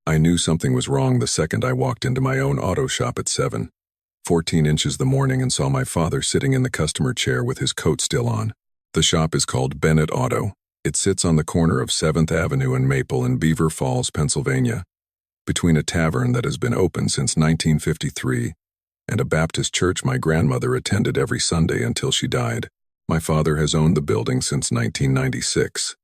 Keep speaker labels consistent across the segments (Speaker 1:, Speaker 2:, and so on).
Speaker 1: I knew something was wrong the second I walked into my own auto shop at 7:14 the morning and saw my father sitting in the customer chair with his coat still on. The shop is called Bennett Auto. It sits on the corner of 7th Avenue and Maple in Beaver Falls, Pennsylvania, between a tavern that has been open since 1953 and a Baptist church my grandmother attended every Sunday until she died. My father has owned the building since 1996.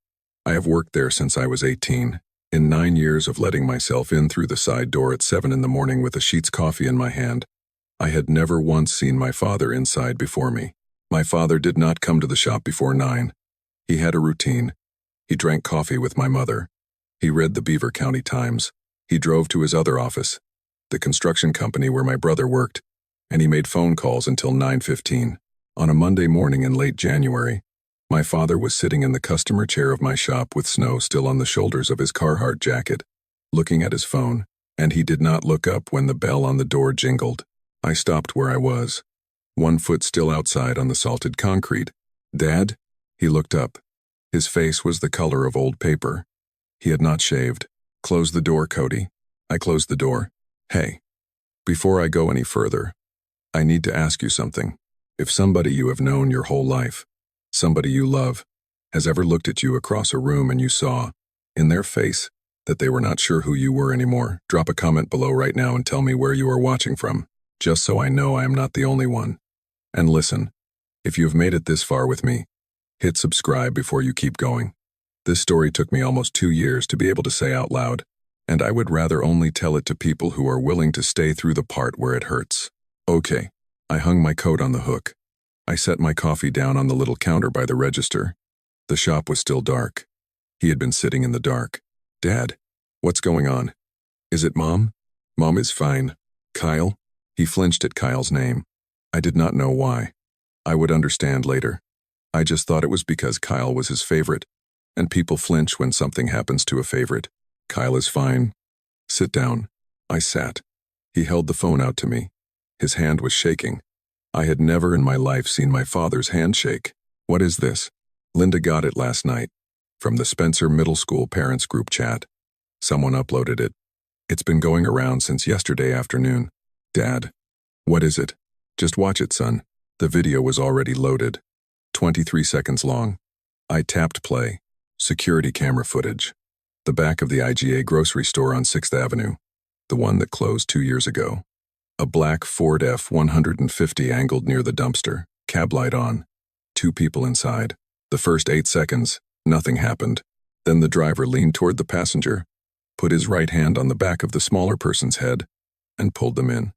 Speaker 1: I have worked there since I was 18. In 9 years of letting myself in through the side door at 7 in the morning with a sheet's coffee in my hand, I had never once seen my father inside before me. My father did not come to the shop before 9. He had a routine. He drank coffee with my mother. He read the Beaver County Times. He drove to his other office, the construction company where my brother worked, and he made phone calls until 9:15. On a Monday morning in late January, my father was sitting in the customer chair of my shop with snow still on the shoulders of his Carhartt jacket, looking at his phone, and he did not look up when the bell on the door jingled. I stopped where I was, one foot still outside on the salted concrete. "Dad?" He looked up. His face was the color of old paper. He had not shaved. "Close the door, Cody." I closed the door. "Hey, before I go any further, I need to ask you something. If somebody you have known your whole life, somebody you love, has ever looked at you across a room and you saw, in their face, that they were not sure who you were anymore, drop a comment below right now and tell me where you are watching from, just so I know I am not the only one. And listen, if you have made it this far with me, hit subscribe before you keep going. This story took me almost 2 years to be able to say out loud, and I would rather only tell it to people who are willing to stay through the part where it hurts. Okay, I hung my coat on the hook. I set my coffee down on the little counter by the register. The shop was still dark. He had been sitting in the dark. "Dad, what's going on? Is it Mom?" "Mom is fine." "Kyle?" He flinched at Kyle's name. I did not know why. I would understand later. I just thought it was because Kyle was his favorite, and people flinch when something happens to a favorite. "Kyle is fine. Sit down." I sat. He held the phone out to me. His hand was shaking. I had never in my life seen my father's hand shake. "What is this?" "Linda got it last night, from the Spencer Middle School Parents Group chat. Someone uploaded it. It's been going around since yesterday afternoon." "Dad." "What is it?" "Just watch it, son." The video was already loaded. 23 seconds long. I tapped play. Security camera footage. The back of the IGA grocery store on 6th Avenue. The one that closed 2 years ago. A black Ford F-150 angled near the dumpster, cab light on. 2 people inside. The first 8 seconds, nothing happened. Then the driver leaned toward the passenger, put his right hand on the back of the smaller person's head, and pulled them in.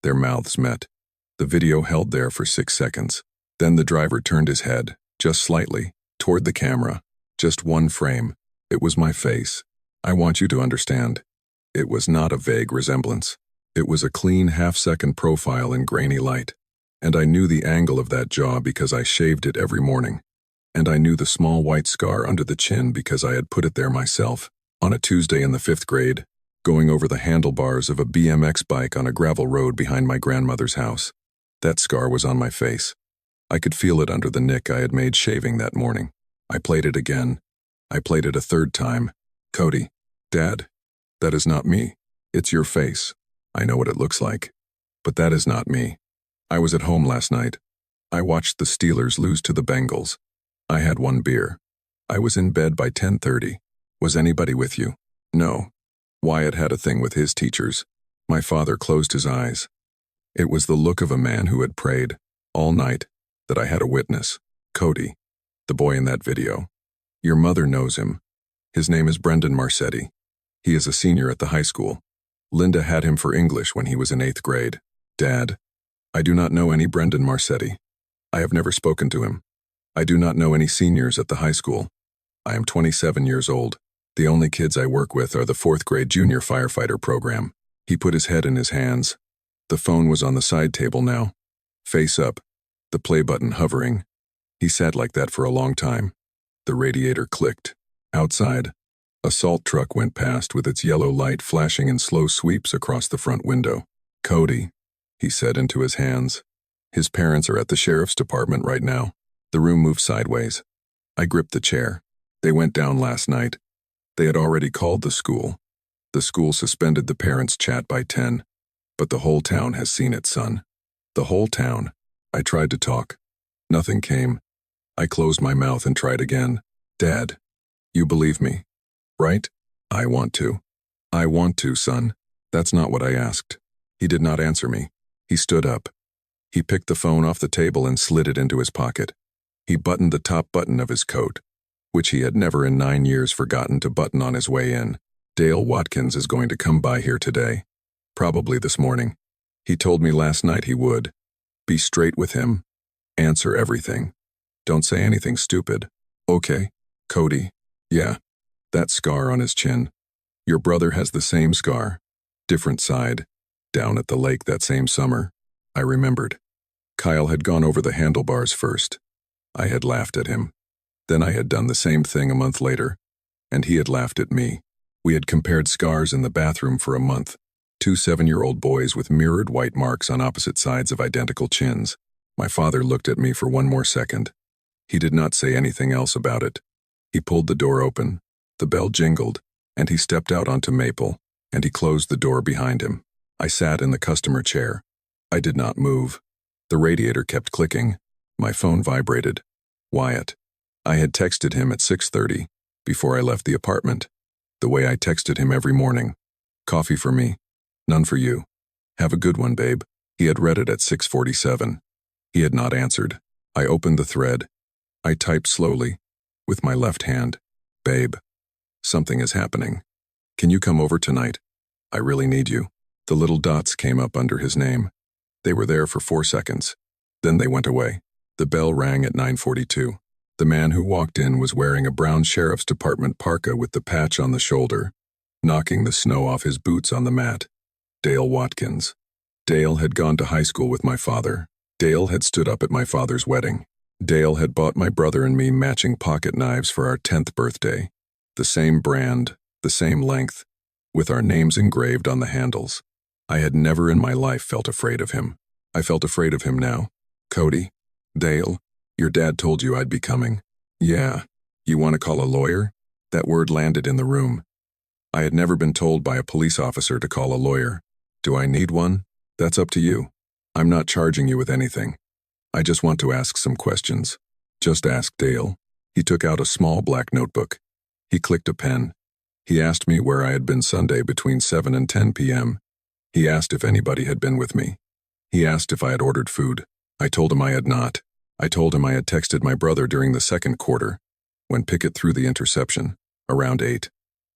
Speaker 1: Their mouths met. The video held there for 6 seconds. Then the driver turned his head, just slightly, toward the camera. Just one frame. It was my face. I want you to understand. It was not a vague resemblance. It was a clean half-second profile in grainy light. And I knew the angle of that jaw because I shaved it every morning. And I knew the small white scar under the chin because I had put it there myself, on a Tuesday in the 5th grade, going over the handlebars of a BMX bike on a gravel road behind my grandmother's house. That scar was on my face. I could feel it under the nick I had made shaving that morning. I played it again. I played it a 3rd time. "Cody." "Dad, that is not me. It's your face. I know what it looks like. But that is not me. I was at home last night. I watched the Steelers lose to the Bengals. I had 1 beer. I was in bed by 10:30. Was anybody with you?" "No." Wyatt had a thing with his teachers. My father closed his eyes. It was the look of a man who had prayed, all night, that I had a witness. "Cody, the boy in that video. Your mother knows him. His name is Brendan Marcetti. He is a senior at the high school. Linda had him for English when he was in 8th grade. "Dad, I do not know any Brendan Marcetti. I have never spoken to him. I do not know any seniors at the high school. I am 27 years old. The only kids I work with are the 4th grade junior firefighter program." He put his head in his hands. The phone was on the side table now. Face up. The play button hovering. He sat like that for a long time. The radiator clicked. Outside, a salt truck went past with its yellow light flashing in slow sweeps across the front window. "Cody," he said into his hands. "His parents are at the sheriff's department right now." The room moved sideways. I gripped the chair. "They went down last night. They had already called the school. The school suspended the parents' chat by 10. But the whole town has seen it, son. The whole town. I tried to talk. Nothing came. I closed my mouth and tried again. Dad, you believe me, right? I want to. I want to, son. That's not what I asked. He did not answer me. He stood up. He picked the phone off the table and slid it into his pocket. He buttoned the top button of his coat, which he had never in 9 years forgotten to button on his way in. Dale Watkins is going to come by here today. Probably this morning. He told me last night he would. Be straight with him. Answer everything. Don't say anything stupid. Okay, Cody. Yeah. That scar on his chin. Your brother has the same scar. Different side. Down at the lake that same summer. I remembered. Kyle had gone over the handlebars first. I had laughed at him. Then I had done the same thing a month later, and he had laughed at me. We had compared scars in the bathroom for a month. 2 7-year-old boys with mirrored white marks on opposite sides of identical chins. My father looked at me for one more second. He did not say anything else about it. He pulled the door open. The bell jingled, and he stepped out onto Maple, and he closed the door behind him. I sat in the customer chair. I did not move. The radiator kept clicking. My phone vibrated. Wyatt. I had texted him at 6:30, before I left the apartment. The way I texted him every morning. Coffee for me. None for you. Have a good one, babe. He had read it at 6:47. He had not answered. I opened the thread. I typed slowly, with my left hand. Babe. Something is happening. Can you come over tonight? I really need you. The little dots came up under his name. They were there for 4 seconds. Then they went away. The bell rang at 9:42. The man who walked in was wearing a brown sheriff's department parka with the patch on the shoulder, knocking the snow off his boots on the mat. Dale Watkins. Dale had gone to high school with my father. Dale had stood up at my father's wedding. Dale had bought my brother and me matching pocket knives for our 10th birthday. The same brand, the same length, with our names engraved on the handles. I had never in my life felt afraid of him. I felt afraid of him now. Cody? Dale? Your dad told you I'd be coming. Yeah. You want to call a lawyer? That word landed in the room. I had never been told by a police officer to call a lawyer. Do I need one? That's up to you. I'm not charging you with anything. I just want to ask some questions. Just ask Dale. He took out a small black notebook. He clicked a pen. He asked me where I had been Sunday between 7 and 10 p.m. He asked if anybody had been with me. He asked if I had ordered food. I told him I had not. I told him I had texted my brother during the second quarter, when Pickett threw the interception, around 8.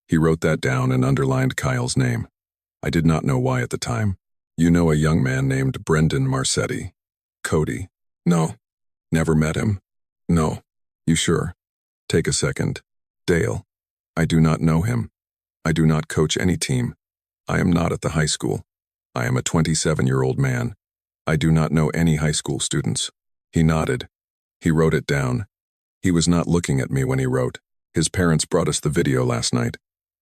Speaker 1: He wrote that down and underlined Kyle's name. I did not know why at the time. You know a young man named Brendan Marcetti. Cody. No. Never met him. No. You sure? Take a second. Dale. I do not know him. I do not coach any team. I am not at the high school. I am a 27-year-old man. I do not know any high school students. He nodded. He wrote it down. He was not looking at me when he wrote. His parents brought us the video last night.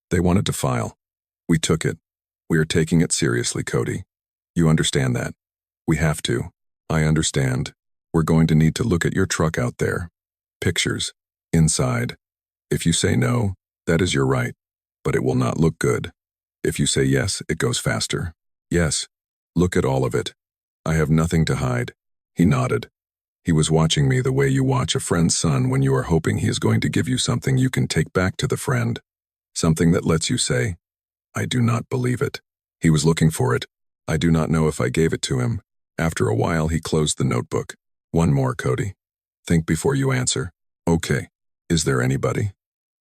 Speaker 1: They wanted to file. We took it. We are taking it seriously, Cody. You understand that? We have to. I understand. We're going to need to look at your truck out there. Pictures. Inside. If you say no, that is your right. But it will not look good. If you say yes, it goes faster. Yes. Look at all of it. I have nothing to hide. He nodded. He was watching me the way you watch a friend's son when you are hoping he is going to give you something you can take back to the friend. Something that lets you say, I do not believe it. He was looking for it. I do not know if I gave it to him. After a while, he closed the notebook. One more, Cody. Think before you answer. Okay. Is there anybody?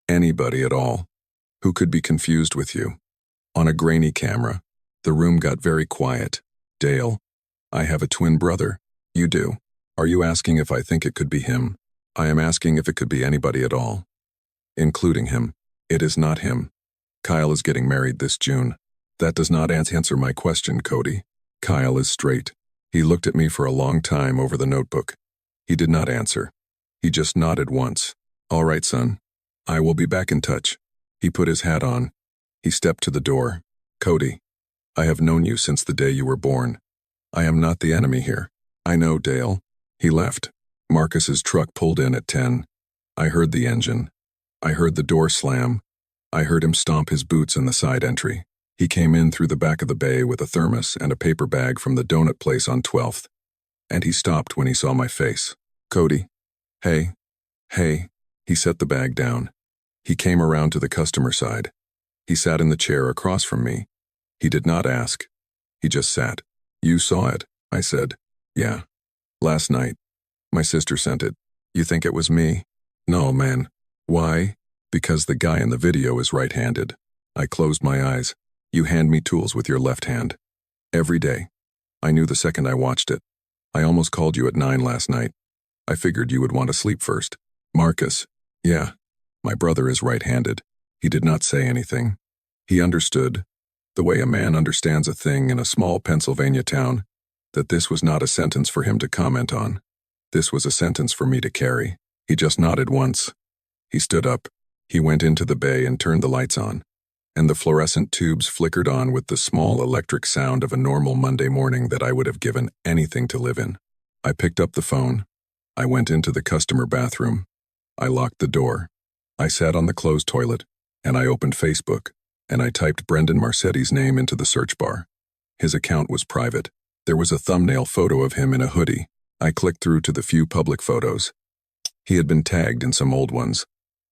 Speaker 1: Anybody at all? Who could be confused with you? On a grainy camera, the room got very quiet. Dale, I have a twin brother. You do. Are you asking if I think it could be him? I am asking if it could be anybody at all. Including him. It is not him. Kyle is getting married this June. That does not answer my question, Cody. Kyle is straight. He looked at me for a long time over the notebook. He did not answer. He just nodded once. All right, son. I will be back in touch. He put his hat on. He stepped to the door. Cody, I have known you since the day you were born. I am not the enemy here. I know, Dale. He left. Marcus's truck pulled in at 10. I heard the engine. I heard the door slam. I heard him stomp his boots in the side entry. He came in through the back of the bay with a thermos and a paper bag from the donut place on 12th. And he stopped when he saw my face. Cody. Hey. Hey. He set the bag down. He came around to the customer side. He sat in the chair across from me. He did not ask. He just sat. You saw it, I said. Yeah. Last night. My sister sent it. You think it was me? No, man. Why? Because the guy in the video is right-handed. I closed my eyes. You hand me tools with your left hand. Every day. I knew the second I watched it. I almost called you at 9 last night. I figured you would want to sleep first. Marcus. Yeah. My brother is right-handed. He did not say anything. He understood, the way a man understands a thing in a small Pennsylvania town, that this was not a sentence for him to comment on. This was a sentence for me to carry. He just nodded once. He stood up. He went into the bay and turned the lights on, and the fluorescent tubes flickered on with the small electric sound of a normal Monday morning that I would have given anything to live in. I picked up the phone. I went into the customer bathroom. I locked the door. I sat on the closed toilet, and I opened Facebook, and I typed Brendan Marcetti's name into the search bar. His account was private. There was a thumbnail photo of him in a hoodie. I clicked through to the few public photos. He had been tagged in some old ones.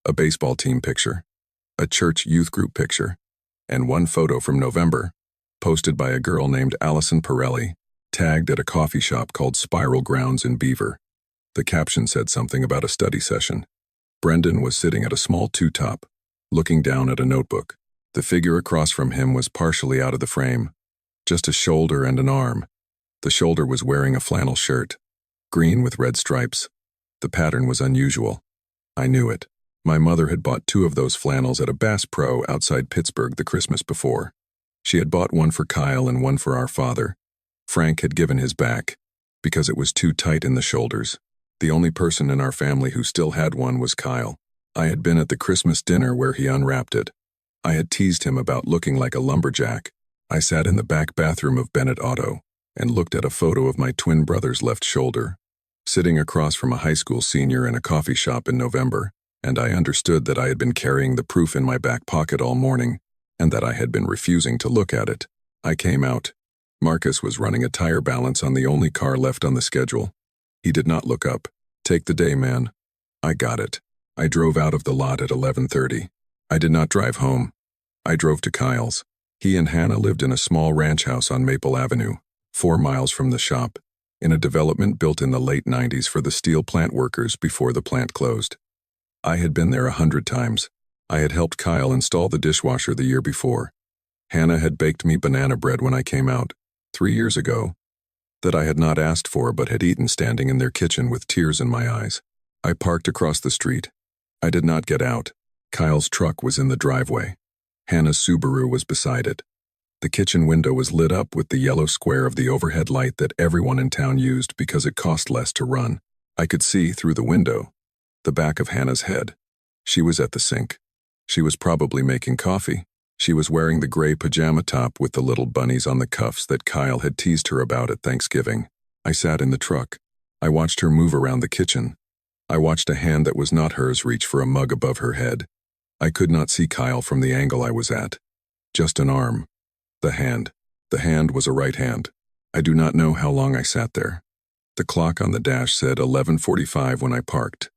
Speaker 1: A baseball team picture, a church youth group picture, and one photo from November, posted by a girl named Allison Pirelli, tagged at a coffee shop called Spiral Grounds in Beaver. The caption said something about a study session. Brendan was sitting at a small two-top, looking down at a notebook. The figure across from him was partially out of the frame, just a shoulder and an arm. The shoulder was wearing a flannel shirt, green with red stripes. The pattern was unusual. I knew it. My mother had bought 2 of those flannels at a Bass Pro outside Pittsburgh the Christmas before. She had bought one for Kyle and one for our father. Frank had given his back, because it was too tight in the shoulders. The only person in our family who still had one was Kyle. I had been at the Christmas dinner where he unwrapped it. I had teased him about looking like a lumberjack. I sat in the back bathroom of Bennett Auto and looked at a photo of my twin brother's left shoulder, sitting across from a high school senior in a coffee shop in November, and I understood that I had been carrying the proof in my back pocket all morning, and that I had been refusing to look at it. I came out. Marcus was running a tire balance on the only car left on the schedule. He did not look up. Take the day, man. I got it. I drove out of the lot at 11:30. I did not drive home. I drove to Kyle's. He and Hannah lived in a small ranch house on Maple Avenue, 4 miles from the shop, in a development built in the late 90s for the steel plant workers before the plant closed. I had been there 100 times. I had helped Kyle install the dishwasher the year before. Hannah had baked me banana bread when I came out, 3 years ago, that I had not asked for but had eaten standing in their kitchen with tears in my eyes. I parked across the street. I did not get out. Kyle's truck was in the driveway. Hannah's Subaru was beside it. The kitchen window was lit up with the yellow square of the overhead light that everyone in town used because it cost less to run. I could see, through the window, the back of Hannah's head. She was at the sink. She was probably making coffee. She was wearing the gray pajama top with the little bunnies on the cuffs that Kyle had teased her about at Thanksgiving. I sat in the truck. I watched her move around the kitchen. I watched a hand that was not hers reach for a mug above her head. I could not see Kyle from the angle I was at. Just an arm. The hand. The hand was a right hand. I do not know how long I sat there. The clock on the dash said 11:45 when I parked.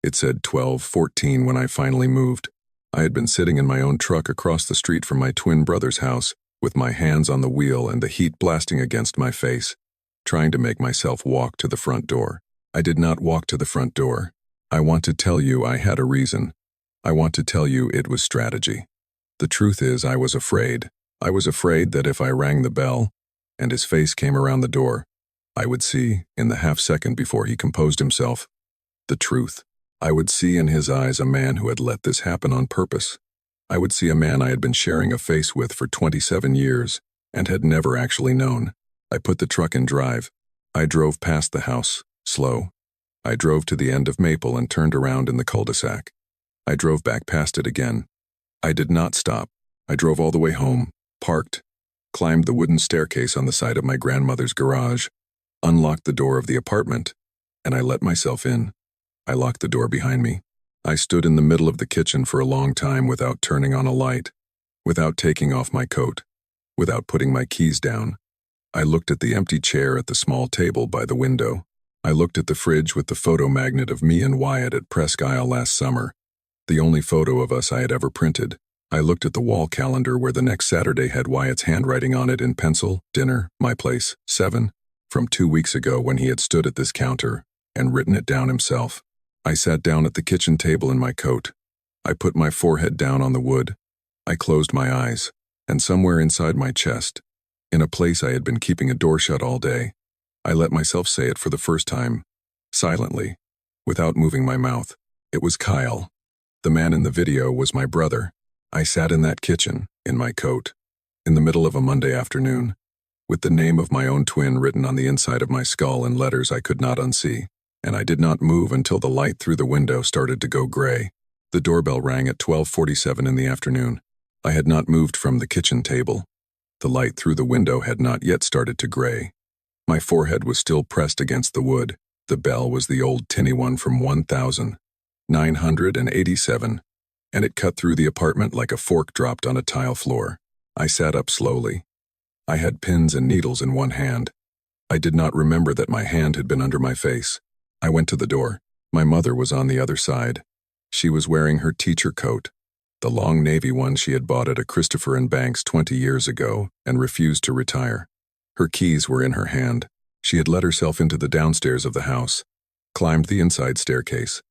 Speaker 1: It said 12:14 when I finally moved. I had been sitting in my own truck across the street from my twin brother's house, with my hands on the wheel and the heat blasting against my face, trying to make myself walk to the front door. I did not walk to the front door. I want to tell you I had a reason. I want to tell you it was strategy. The truth is I was afraid. I was afraid that if I rang the bell, and his face came around the door, I would see, in the half-second before he composed himself, the truth. I would see in his eyes a man who had let this happen on purpose. I would see a man I had been sharing a face with for 27 years and had never actually known. I put the truck in drive. I drove past the house, slow. I drove to the end of Maple and turned around in the cul-de-sac. I drove back past it again. I did not stop. I drove all the way home, parked, climbed the wooden staircase on the side of my grandmother's garage, unlocked the door of the apartment, and I let myself in. I locked the door behind me. I stood in the middle of the kitchen for a long time without turning on a light, without taking off my coat, without putting my keys down. I looked at the empty chair at the small table by the window. I looked at the fridge with the photo magnet of me and Wyatt at Presque Isle last summer, the only photo of us I had ever printed. I looked at the wall calendar where the next Saturday had Wyatt's handwriting on it in pencil, dinner, my place, 7, from 2 weeks ago when he had stood at this counter and written it down himself. I sat down at the kitchen table in my coat. I put my forehead down on the wood. I closed my eyes, and somewhere inside my chest, in a place I had been keeping a door shut all day, I let myself say it for the first time, silently, without moving my mouth. It was Kyle. The man in the video was my brother. I sat in that kitchen, in my coat, in the middle of a Monday afternoon, with the name of my own twin written on the inside of my skull in letters I could not unsee, and I did not move until the light through the window started to go gray. The doorbell rang at 12:47 in the afternoon. I had not moved from the kitchen table. The light through the window had not yet started to gray. My forehead was still pressed against the wood. The bell was the old tinny one from 1987, and it cut through the apartment like a fork dropped on a tile floor. I sat up slowly. I had pins and needles in one hand. I did not remember that my hand had been under my face. I went to the door. My mother was on the other side. She was wearing her teacher coat, the long navy one she had bought at a Christopher and Banks 20 years ago and refused to retire. Her keys were in her hand. She had let herself into the downstairs of the house, climbed the inside staircase,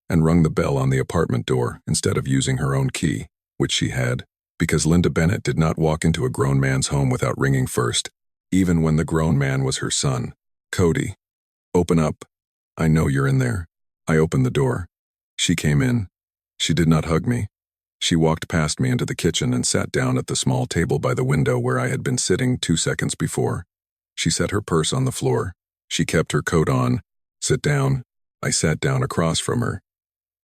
Speaker 1: and rung the bell on the apartment door instead of using her own key, which she had, because Linda Bennett did not walk into a grown man's home without ringing first, even when the grown man was her son. Cody. Open up. I know you're in there. I opened the door. She came in. She did not hug me. She walked past me into the kitchen and sat down at the small table by the window where I had been sitting 2 seconds before. She set her purse on the floor. She kept her coat on. Sit down. I sat down across from her.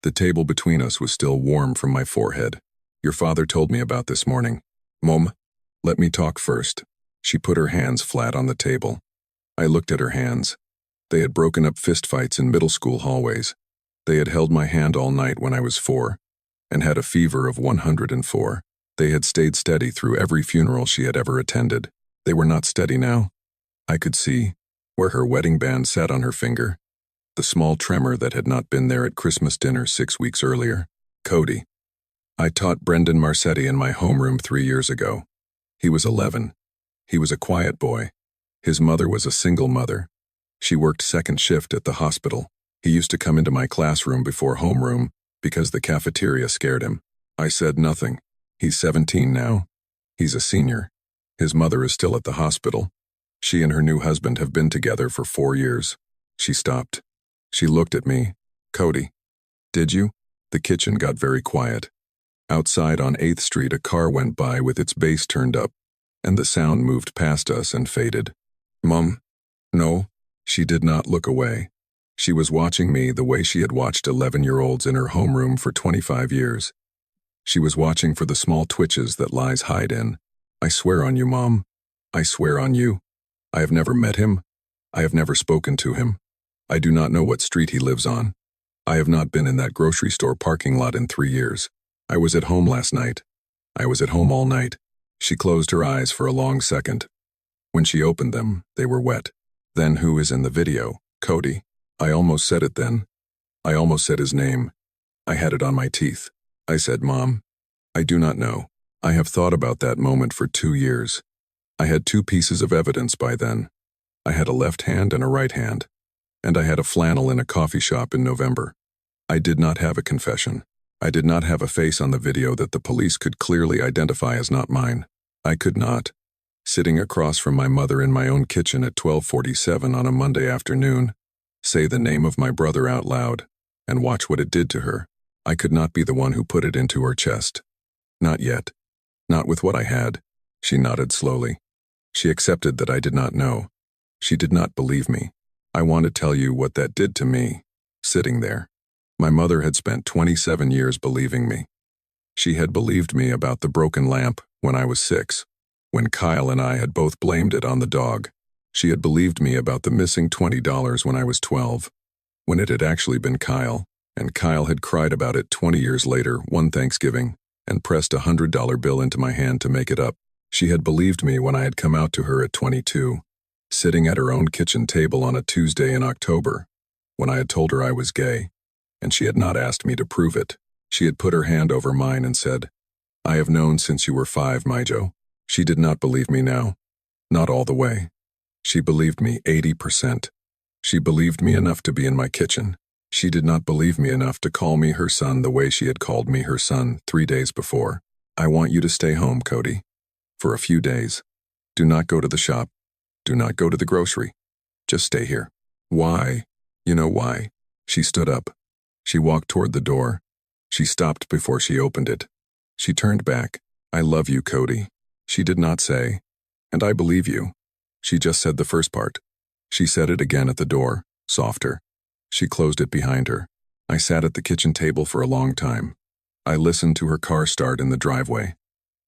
Speaker 1: The table between us was still warm from my forehead. Your father told me about this morning. Mom, let me talk first. She put her hands flat on the table. I looked at her hands. They had broken up fistfights in middle school hallways. They had held my hand all night when I was 4, and had a fever of 104. They had stayed steady through every funeral she had ever attended. They were not steady now. I could see, where her wedding band sat on her finger, the small tremor that had not been there at Christmas dinner 6 weeks earlier. Cody. I taught Brendan Marcetti in my homeroom 3 years ago. He was 11. He was a quiet boy. His mother was a single mother. She worked second shift at the hospital. He used to come into my classroom before homeroom because the cafeteria scared him. I said nothing. He's 17 now. He's a senior. His mother is still at the hospital. She and her new husband have been together for 4 years. She stopped. She looked at me. Cody. Did you? The kitchen got very quiet. Outside on 8th Street a car went by with its bass turned up, and the sound moved past us and faded. Mom? No. She did not look away. She was watching me the way she had watched 11-year-olds in her homeroom for 25 years. She was watching for the small twitches that lies hide in. I swear on you, Mom. I swear on you. I have never met him. I have never spoken to him. I do not know what street he lives on. I have not been in that grocery store parking lot in 3 years. I was at home last night. I was at home all night. She closed her eyes for a long second. When she opened them, they were wet. Then who is in the video? Cody. I almost said it then. I almost said his name. I had it on my teeth. I said, Mom, I do not know. I have thought about that moment for 2 years. I had 2 pieces of evidence by then. I had a left hand and a right hand. And I had a flannel in a coffee shop in November. I did not have a confession. I did not have a face on the video that the police could clearly identify as not mine. I could not. Sitting across from my mother in my own kitchen at 12:47 on a Monday afternoon, say the name of my brother out loud, and watch what it did to her. I could not be the one who put it into her chest. Not yet. Not with what I had. She nodded slowly. She accepted that I did not know. She did not believe me. I want to tell you what that did to me, sitting there. My mother had spent 27 years believing me. She had believed me about the broken lamp when I was 6, when Kyle and I had both blamed it on the dog. She had believed me about the missing $20 when I was 12, when it had actually been Kyle. And Kyle had cried about it 20 years later, one Thanksgiving, and pressed $100 bill into my hand to make it up. She had believed me when I had come out to her at 22, sitting at her own kitchen table on a Tuesday in October, when I had told her I was gay, and she had not asked me to prove it. She had put her hand over mine and said, "I have known since you were 5, Mijo." She did not believe me now. Not all the way. She believed me 80%. She believed me enough to be in my kitchen. She did not believe me enough to call me her son the way she had called me her son 3 days before. "I want you to stay home, Cody. For a few days. Do not go to the shop. Do not go to the grocery. Just stay here." "Why?" "You know why." She stood up. She walked toward the door. She stopped before she opened it. She turned back. "I love you, Cody." She did not say, "And I believe you." She just said the first part. She said it again at the door, softer. She closed it behind her. I sat at the kitchen table for a long time. I listened to her car start in the driveway.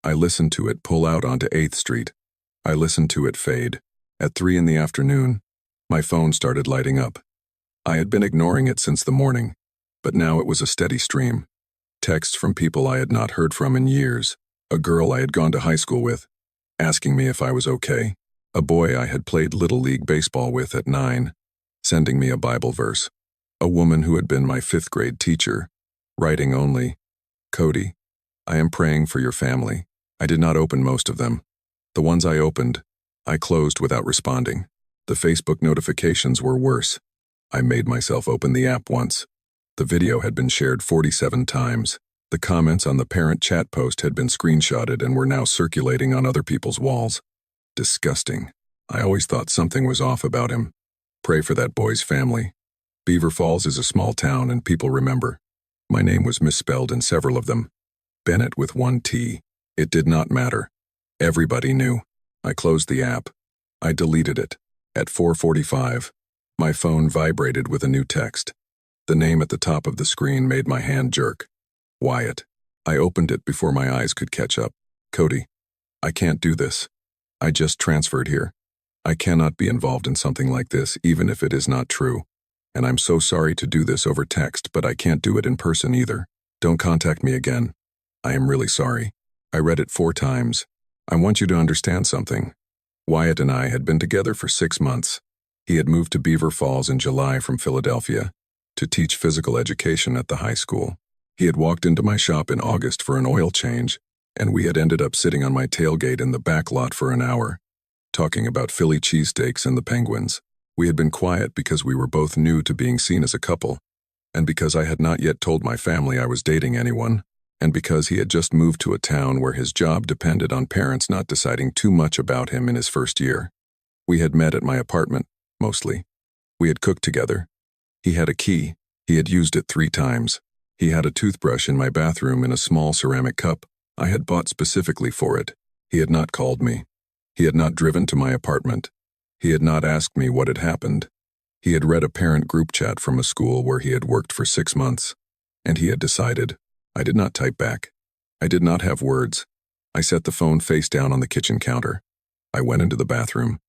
Speaker 1: I listened to it pull out onto 8th Street. I listened to it fade. At 3 in the afternoon, my phone started lighting up. I had been ignoring it since the morning, but now it was a steady stream. Texts from people I had not heard from in years, a girl I had gone to high school with, asking me if I was okay, a boy I had played Little League baseball with at 9, sending me a Bible verse, a woman who had been my 5th grade teacher, writing only, "Cody, I am praying for your family." I did not open most of them. The ones I opened, I closed without responding. The Facebook notifications were worse. I made myself open the app once. The video had been shared 47 times. The comments on the parent chat post had been screenshotted and were now circulating on other people's walls. Disgusting. I always thought something was off about him. Pray for that boy's family. Beaver Falls is a small town and people remember. My name was misspelled in several of them. Bennett with 1 T. It did not matter. Everybody knew. I closed the app. I deleted it. At 4:45, my phone vibrated with a new text. The name at the top of the screen made my hand jerk. Wyatt. I opened it before my eyes could catch up. "Cody, I can't do this. I just transferred here. I cannot be involved in something like this, even if it is not true. And I'm so sorry to do this over text, but I can't do it in person either. Don't contact me again. I am really sorry." I read it 4 times. "I want you to understand something. Wyatt and I had been together for 6 months. He had moved to Beaver Falls in July from Philadelphia to teach physical education at the high school. He had walked into my shop in August for an oil change, and we had ended up sitting on my tailgate in the back lot for an hour, talking about Philly cheesesteaks and the Penguins. We had been quiet because we were both new to being seen as a couple, and because I had not yet told my family I was dating anyone, and because he had just moved to a town where his job depended on parents not deciding too much about him in his first year. We had met at my apartment, mostly. We had cooked together. He had a key. He had used it 3 times. He had a toothbrush in my bathroom in a small ceramic cup I had bought specifically for it. He had not called me. He had not driven to my apartment. He had not asked me what had happened. He had read a parent group chat from a school where he had worked for 6 months, and he had decided. I did not type back. I did not have words. I set the phone face down on the kitchen counter. I went into the bathroom.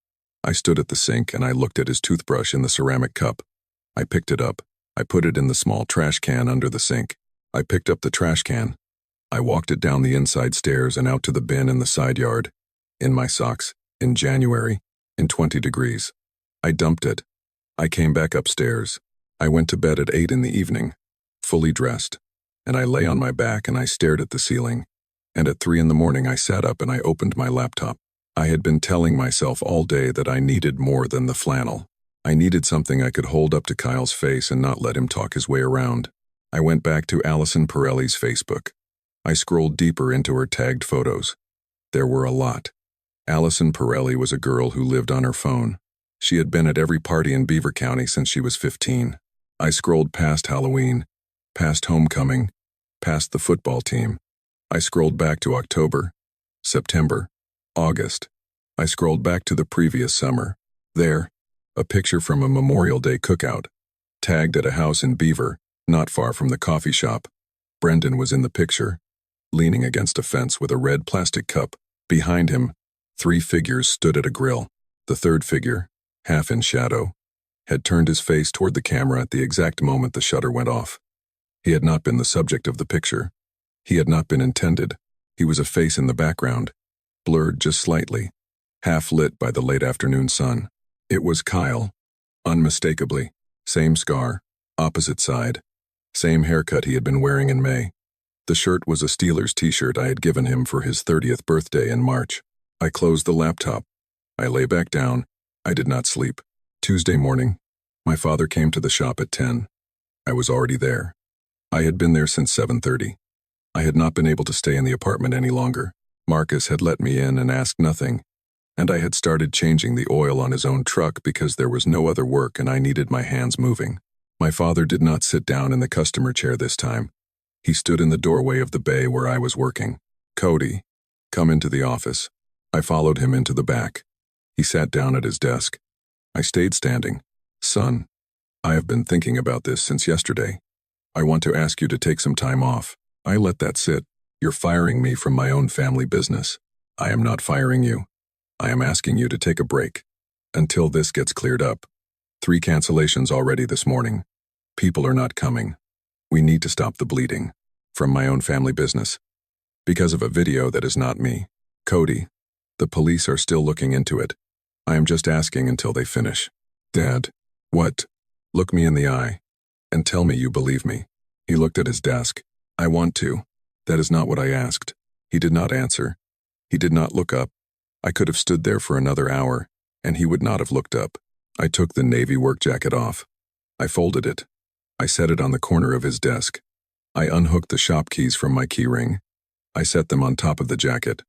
Speaker 1: I stood at the sink and I looked at his toothbrush in the ceramic cup. I picked it up. I put it in the small trash can under the sink. I picked up the trash can. I walked it down the inside stairs and out to the bin in the side yard. In my socks. In January. In 20 degrees. I dumped it. I came back upstairs. I went to bed at 8 in the evening, fully dressed. And I lay on my back and I stared at the ceiling. And at 3 in the morning I sat up and I opened my laptop. I had been telling myself all day that I needed more than the flannel. I needed something I could hold up to Kyle's face and not let him talk his way around. I went back to Allison Pirelli's Facebook. I scrolled deeper into her tagged photos. There were a lot. Allison Pirelli was a girl who lived on her phone. She had been at every party in Beaver County since she was 15. I scrolled past Halloween, past homecoming, past the football team. I scrolled back to October, September, August. I scrolled back to the previous summer. There, a picture from a Memorial Day cookout, tagged at a house in Beaver, not far from the coffee shop. Brendan was in the picture, leaning against a fence with a red plastic cup. Behind him, 3 figures stood at a grill. The 3rd figure, half in shadow, had turned his face toward the camera at the exact moment the shutter went off. He had not been the subject of the picture. He had not been intended. He was a face in the background, blurred just slightly, half lit by the late afternoon sun. It was Kyle. Unmistakably. Same scar, opposite side. Same haircut he had been wearing in May. The shirt was a Steelers t-shirt I had given him for his 30th birthday in March. I closed the laptop. I lay back down. I did not sleep. Tuesday morning, my father came to the shop at 10. I was already there. I had been there since 7:30. I had not been able to stay in the apartment any longer. Marcus had let me in and asked nothing, and I had started changing the oil on his own truck because there was no other work and I needed my hands moving. My father did not sit down in the customer chair this time. He stood in the doorway of the bay where I was working. "Cody, come into the office." I followed him into the back. He sat down at his desk. I stayed standing. "Son, I have been thinking about this since yesterday. I want to ask you to take some time off." I let that sit. "You're firing me from my own family business." "I am not firing you. I am asking you to take a break until this gets cleared up. 3 cancellations already this morning. People are not coming. We need to stop the bleeding from my own family business because of a video that is not me. Cody, the police are still looking into it. I am just asking until they finish." "Dad, what?" "Look me in the eye and tell me you believe me." He looked at his desk. "I want to. That is not what I asked." He did not answer. He did not look up. I could have stood there for another hour, and he would not have looked up. I took the navy work jacket off. I folded it. I set it on the corner of his desk. I unhooked the shop keys from my key ring. I set them on top of the jacket.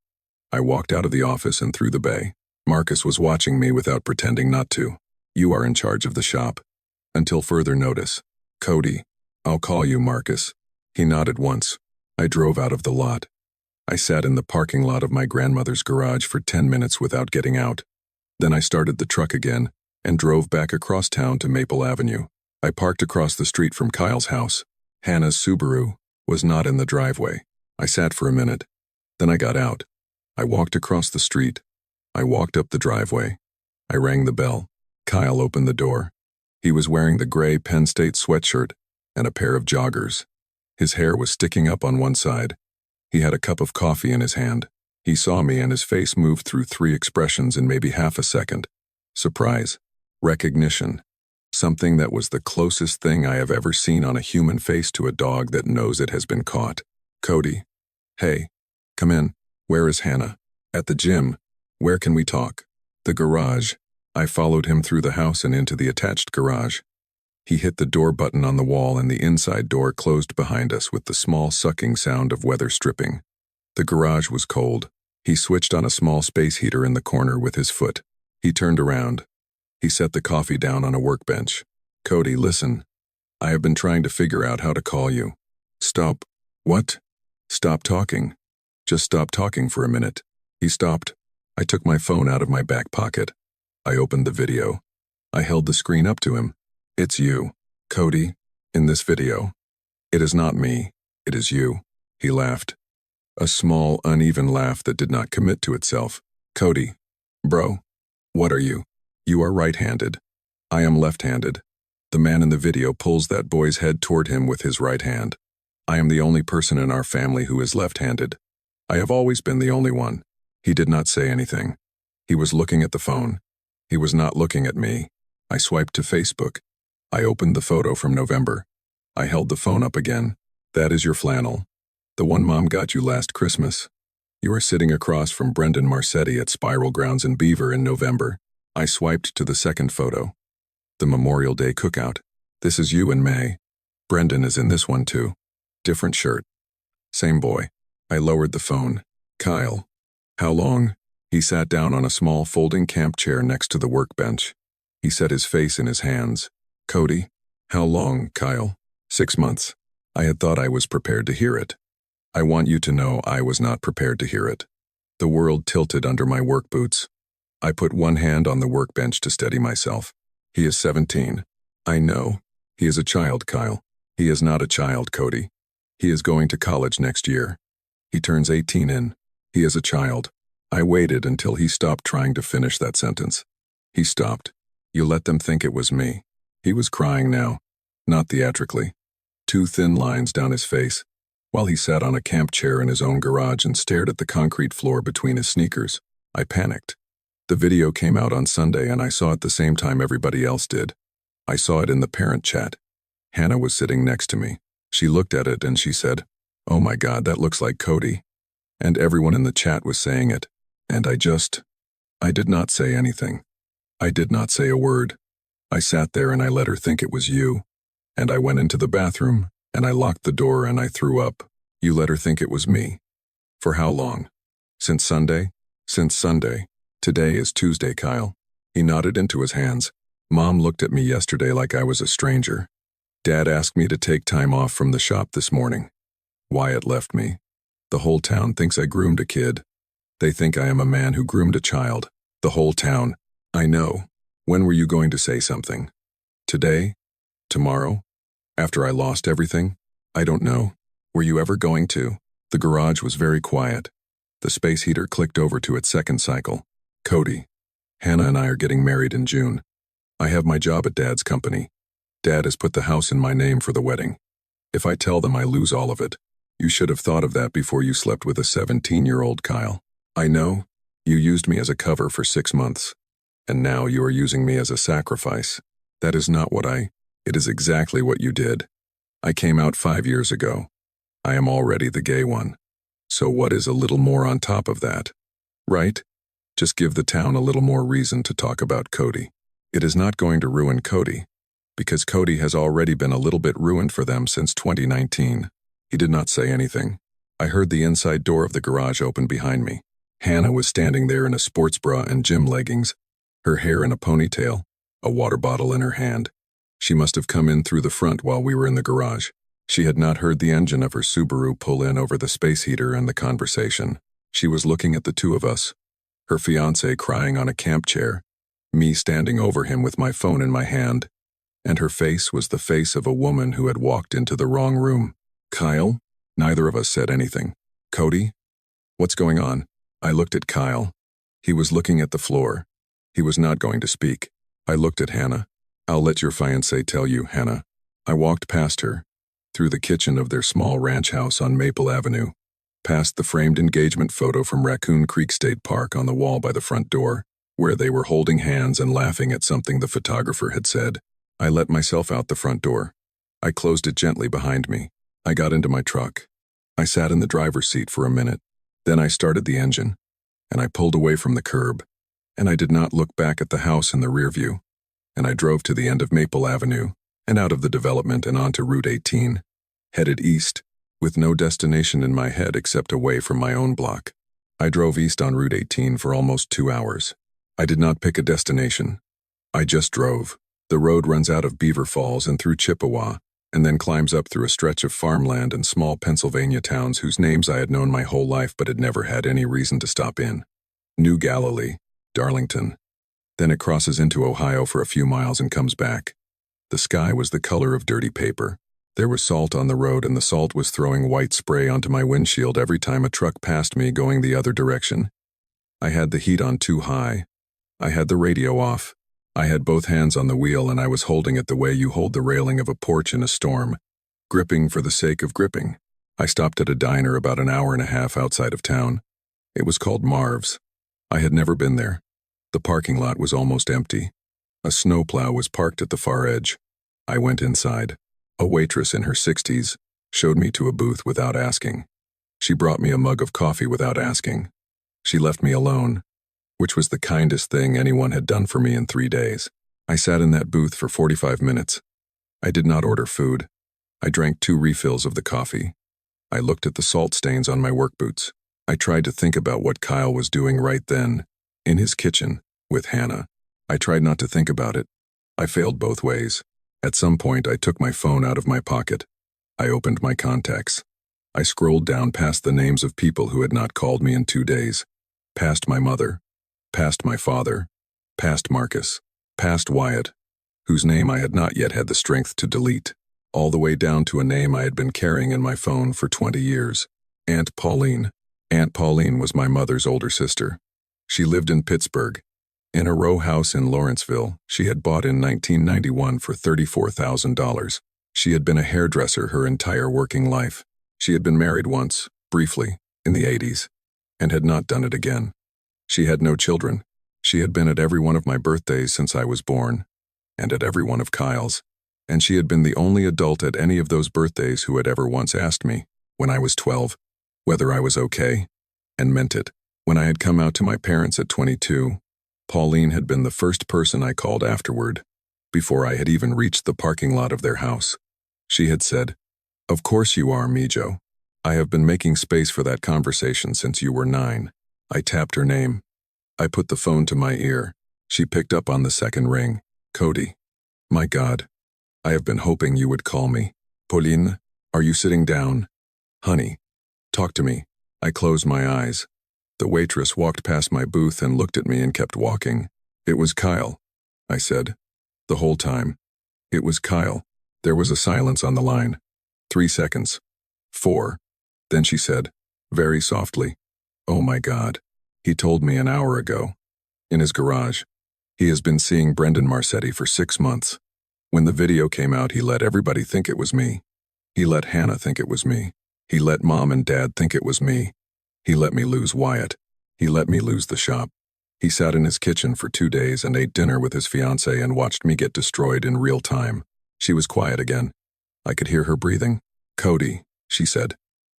Speaker 1: I walked out of the office and through the bay. Marcus was watching me without pretending not to. "You are in charge of the shop. Until further notice." "Cody, I'll call you Marcus." He nodded once. I drove out of the lot. I sat in the parking lot of my grandmother's garage for 10 minutes without getting out. Then I started the truck again and drove back across town to Maple Avenue. I parked across the street from Kyle's house. Hannah's Subaru was not in the driveway. I sat for a minute. Then I got out. I walked across the street. I walked up the driveway. I rang the bell. Kyle opened the door. He was wearing the gray Penn State sweatshirt and a pair of joggers. His hair was sticking up on one side. He had a cup of coffee in his hand. He saw me and his face moved through 3 expressions in maybe half a second. Surprise. Recognition. Something that was the closest thing I have ever seen on a human face to a dog that knows it has been caught. "Cody. Hey. Come in." "Where is Hannah?" "At the gym." "Where can we talk?" "The garage." I followed him through the house and into the attached garage. He hit the door button on the wall and the inside door closed behind us with the small sucking sound of weather stripping. The garage was cold. He switched on a small space heater in the corner with his foot. He turned around. He set the coffee down on a workbench. "Cody, listen. I have been trying to figure out how to call you." "Stop." "What?" "Stop talking. Just stop talking for a minute." He stopped. I took my phone out of my back pocket. I opened the video. I held the screen up to him. "It's you, Cody, in this video. It is not me. It is you." He laughed. A small, uneven laugh that did not commit to itself. "Cody. Bro. What are you? You are right-handed. I am left-handed. The man in the video pulls that boy's head toward him with his right hand. I am the only person in our family who is left-handed. I have always been the only one." He did not say anything. He was looking at the phone. He was not looking at me. I swiped to Facebook. I opened the photo from November. I held the phone up again. "That is your flannel. The one Mom got you last Christmas. You are sitting across from Brendan Marcetti at Spiral Grounds in Beaver in November." I swiped to the second photo. The Memorial Day cookout. "This is you in May. Brendan is in this one too. Different shirt. Same boy." I lowered the phone. "Kyle. How long?" He sat down on a small folding camp chair next to the workbench. He set his face in his hands. "Cody. How long, Kyle?" 6 months. I had thought I was prepared to hear it. I want you to know I was not prepared to hear it. The world tilted under my work boots. I put one hand on the workbench to steady myself. "He is 17. I know. He is a child, Kyle. He is not a child, Cody. He is going to college next year. He turns 18 in. He is a child." I waited until he stopped trying to finish that sentence. He stopped. "You let them think it was me." He was crying now, not theatrically. two thin lines down his face, while he sat on a camp chair in his own garage and stared at the concrete floor between his sneakers. I panicked. The video came out on Sunday and I saw it the same time everybody else did. I saw it in the parent chat. Hannah was sitting next to me. She looked at it and she said, "Oh my God, that looks like Cody." And everyone in the chat was saying it. And I did not say anything. I did not say a word. I sat there and I let her think it was you. And I went into the bathroom and I locked the door and I threw up. You let her think it was me. For how long? Since Sunday? Since Sunday. Today is Tuesday, Kyle. He nodded into his hands. Mom looked at me yesterday like I was a stranger. Dad asked me to take time off from the shop this morning. Wyatt left me. The whole town thinks I groomed a kid. They think I am a man who groomed a child. The whole town. I know. When were you going to say something? Today? Tomorrow? After I lost everything? I don't know. Were you ever going to? The garage was very quiet. The space heater clicked over to its second cycle. Cody. Hannah and I are getting married in June. I have my job at Dad's company. Dad has put the house in my name for the wedding. If I tell them I lose all of it, you should have thought of that before you slept with a 17-year-old Kyle. I know. You used me as a cover for 6 months. And now you are using me as a sacrifice. That is not what it is exactly what you did. I came out 5 years ago. I am already the gay one. So what is a little more on top of that? Right? Just give the town a little more reason to talk about Cody. It is not going to ruin Cody, because Cody has already been a little bit ruined for them since 2019. He did not say anything. I heard the inside door of the garage open behind me. Hannah was standing there in a sports bra and gym leggings, her hair in a ponytail, a water bottle in her hand. She must have come in through the front while we were in the garage. She had not heard the engine of her Subaru pull in over the space heater and the conversation. She was looking at the two of us, her fiancé crying on a camp chair, me standing over him with my phone in my hand, and her face was the face of a woman who had walked into the wrong room. Kyle? Neither of us said anything. Cody? What's going on? I looked at Kyle. He was looking at the floor. He was not going to speak. I looked at Hannah. I'll let your fiancé tell you, Hannah. I walked past her, through the kitchen of their small ranch house on Maple Avenue, past the framed engagement photo from Raccoon Creek State Park on the wall by the front door, where they were holding hands and laughing at something the photographer had said. I let myself out the front door. I closed it gently behind me. I got into my truck. I sat in the driver's seat for a minute. Then I started the engine, and I pulled away from the curb, and I did not look back at the house in the rear view, and I drove to the end of Maple Avenue and out of the development and onto Route 18, headed east, with no destination in my head except away from my own block. I drove east on Route 18 for almost 2 hours. I did not pick a destination. I just drove. The road runs out of Beaver Falls and through Chippewa, and then climbs up through a stretch of farmland and small Pennsylvania towns whose names I had known my whole life but had never had any reason to stop in. New Galilee, Darlington. Then it crosses into Ohio for a few miles and comes back. The sky was the color of dirty paper. There was salt on the road, and the salt was throwing white spray onto my windshield every time a truck passed me going the other direction. I had the heat on too high. I had the radio off. I had both hands on the wheel, and I was holding it the way you hold the railing of a porch in a storm, gripping for the sake of gripping. I stopped at a diner about an hour and a half outside of town. It was called Marv's. I had never been there. The parking lot was almost empty. A snowplow was parked at the far edge. I went inside. A waitress in her 60s showed me to a booth without asking. She brought me a mug of coffee without asking. She left me alone, which was the kindest thing anyone had done for me in 3 days. I sat in that booth for 45 minutes. I did not order food. I drank 2 refills of the coffee. I looked at the salt stains on my work boots. I tried to think about what Kyle was doing right then, in his kitchen, with Hannah. I tried not to think about it. I failed both ways. At some point, I took my phone out of my pocket. I opened my contacts. I scrolled down past the names of people who had not called me in 2 days. Past my mother. Past my father. Past Marcus. Past Wyatt, whose name I had not yet had the strength to delete. All the way down to a name I had been carrying in my phone for 20 years. Aunt Pauline. Aunt Pauline was my mother's older sister. She lived in Pittsburgh, in a row house in Lawrenceville she had bought in 1991 for $34,000. She had been a hairdresser her entire working life. She had been married once, briefly, in the 80s, and had not done it again. She had no children. She had been at every one of my birthdays since I was born, and at every one of Kyle's, and she had been the only adult at any of those birthdays who had ever once asked me, when I was 12, whether I was okay, and meant it. When I had come out to my parents at 22, Pauline had been the first person I called afterward, before I had even reached the parking lot of their house. She had said, "Of course you are, Mijo. I have been making space for that conversation since you were 9. I tapped her name. I put the phone to my ear. She picked up on the second ring. "Cody. My God. I have been hoping you would call me. Pauline, are you sitting down? Honey. Talk to me." I closed my eyes. The waitress walked past my booth and looked at me and kept walking. "It was Kyle," I said. The whole time. "It was Kyle." There was a silence on the line. 3 seconds. 4. Then she said, very softly, "Oh my God. He told me an hour ago. In his garage. He has been seeing Brendan Marcetti for 6 months. When the video came out, he let everybody think it was me. He let Hannah think it was me. He let Mom and Dad think it was me. He let me lose Wyatt. He let me lose the shop. He sat in his kitchen for 2 days and ate dinner with his fiancée and watched me get destroyed in real time." She was quiet again. I could hear her breathing. "Cody," she said,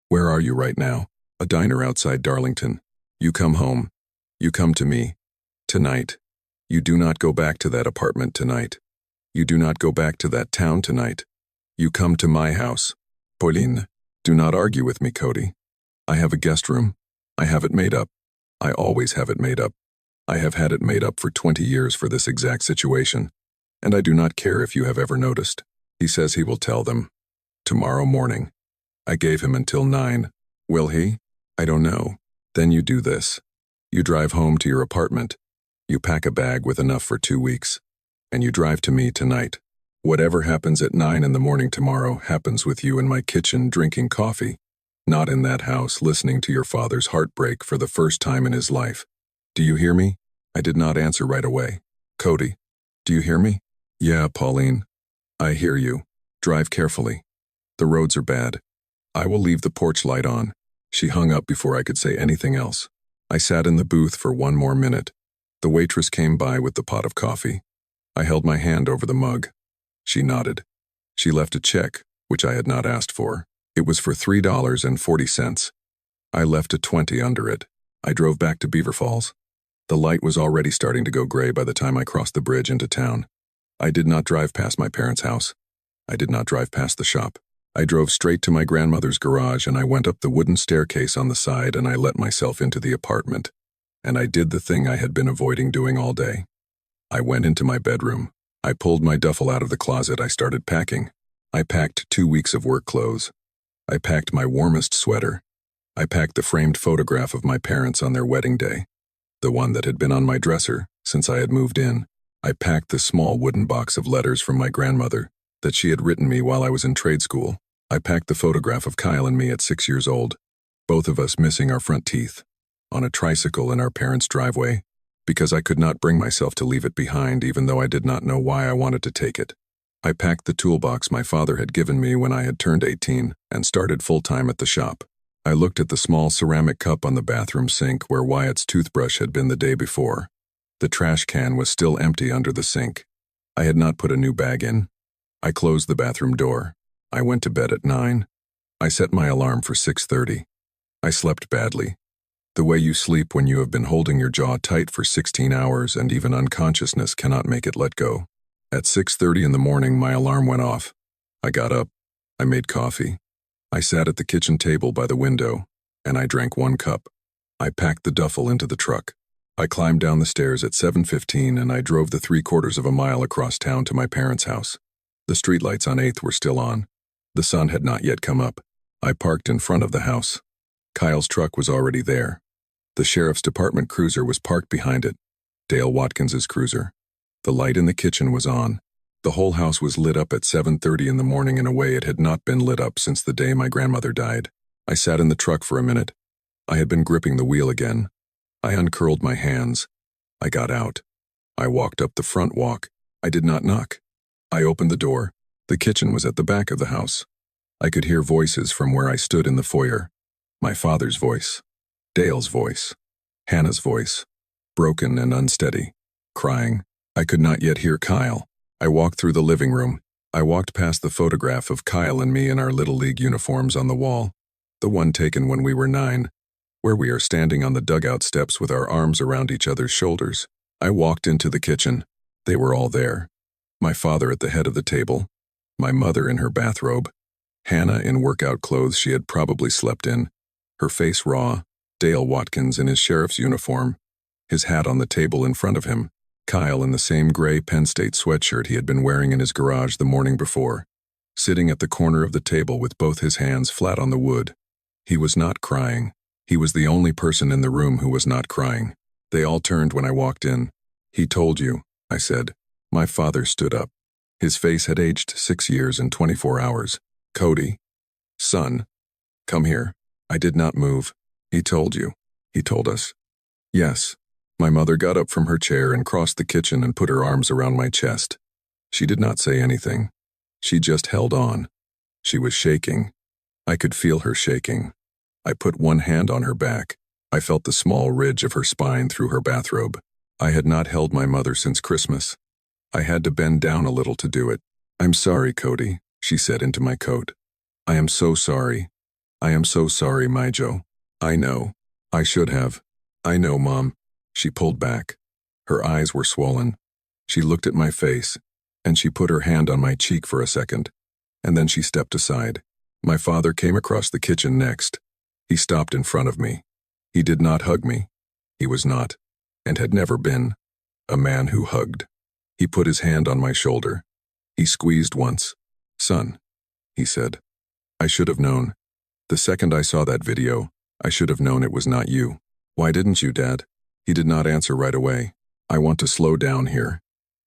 Speaker 1: "where are you right now?" "A diner outside Darlington. You come home. You come to me. Tonight. You do not go back to that apartment tonight. You do not go back to that town tonight. You come to my house. Pauline, do not argue with me, Cody. I have a guest room. I have it made up. I always have it made up. I have had it made up for 20 years for this exact situation, and I do not care if you have ever noticed." He says he will tell them. Tomorrow morning. I gave him until 9. Will he? I don't know. Then you do this. You drive home to your apartment. You pack a bag with enough for 2 weeks. And you drive to me tonight. Whatever happens at 9 in the morning tomorrow happens with you in my kitchen drinking coffee, not in that house listening to your father's heartbreak for the first time in his life. Do you hear me? I did not answer right away. "Cody, do you hear me?" "Yeah, Pauline. I hear you. Drive carefully. The roads are bad. I will leave the porch light on." She hung up before I could say anything else. I sat in the booth for 1 more minute. The waitress came by with the pot of coffee. I held my hand over the mug. She nodded. She left a check, which I had not asked for. It was for $3.40. I left a 20 under it. I drove back to Beaver Falls. The light was already starting to go gray by the time I crossed the bridge into town. I did not drive past my parents' house. I did not drive past the shop. I drove straight to my grandmother's garage and I went up the wooden staircase on the side and I let myself into the apartment. And I did the thing I had been avoiding doing all day. I went into my bedroom. I pulled my duffel out of the closet. I started packing. I packed 2 weeks of work clothes. I packed my warmest sweater. I packed the framed photograph of my parents on their wedding day, the one that had been on my dresser since I had moved in. I packed the small wooden box of letters from my grandmother that she had written me while I was in trade school. I packed the photograph of Kyle and me at 6 years old, both of us missing our front teeth, on a tricycle in our parents' driveway, because I could not bring myself to leave it behind even though I did not know why I wanted to take it. I packed the toolbox my father had given me when I had turned 18 and started full-time at the shop. I looked at the small ceramic cup on the bathroom sink where Wyatt's toothbrush had been the day before. The trash can was still empty under the sink. I had not put a new bag in. I closed the bathroom door. I went to bed at 9. I set my alarm for 6:30. I slept badly. The way you sleep when you have been holding your jaw tight for 16 hours and even unconsciousness cannot make it let go. At 6:30 in the morning, my alarm went off. I got up. I made coffee. I sat at the kitchen table by the window, and I drank 1 cup. I packed the duffel into the truck. I climbed down the stairs at 7:15 and I drove the 3/4 of a mile across town to my parents' house. The streetlights on 8th were still on. The sun had not yet come up. I parked in front of the house. Kyle's truck was already there. The sheriff's department cruiser was parked behind it. Dale Watkins's cruiser. The light in the kitchen was on. The whole house was lit up at 7:30 in the morning in a way it had not been lit up since the day my grandmother died. I sat in the truck for a minute. I had been gripping the wheel again. I uncurled my hands. I got out. I walked up the front walk. I did not knock. I opened the door. The kitchen was at the back of the house. I could hear voices from where I stood in the foyer. My father's voice, Dale's voice, Hannah's voice, broken and unsteady, crying. I could not yet hear Kyle. I walked through the living room. I walked past the photograph of Kyle and me in our Little League uniforms on the wall, the one taken when we were 9, where we are standing on the dugout steps with our arms around each other's shoulders. I walked into the kitchen. They were all there. My father at the head of the table, my mother in her bathrobe, Hannah in workout clothes she had probably slept in, her face raw, Dale Watkins in his sheriff's uniform, his hat on the table in front of him, Kyle in the same gray Penn State sweatshirt he had been wearing in his garage the morning before, sitting at the corner of the table with both his hands flat on the wood. He was not crying. He was the only person in the room who was not crying. They all turned when I walked in. "He told you," I said. My father stood up. His face had aged 6 years and 24 hours. "Cody, son, come here." I did not move. "He told you," he told us. "Yes." My mother got up from her chair and crossed the kitchen and put her arms around my chest. She did not say anything. She just held on. She was shaking. I could feel her shaking. I put one hand on her back. I felt the small ridge of her spine through her bathrobe. I had not held my mother since Christmas. I had to bend down a little to do it. "I'm sorry, Cody," she said into my coat. "I am so sorry. I am so sorry, Mijo. I know. I should have. I know, Mom." She pulled back. Her eyes were swollen. She looked at my face, and she put her hand on my cheek for a second, and then she stepped aside. My father came across the kitchen next. He stopped in front of me. He did not hug me. He was not, and had never been, a man who hugged. He put his hand on my shoulder. He squeezed once. "Son," he said. "I should have known. The second I saw that video, I should have known it was not you." "Why didn't you, Dad?" He did not answer right away. I want to slow down here,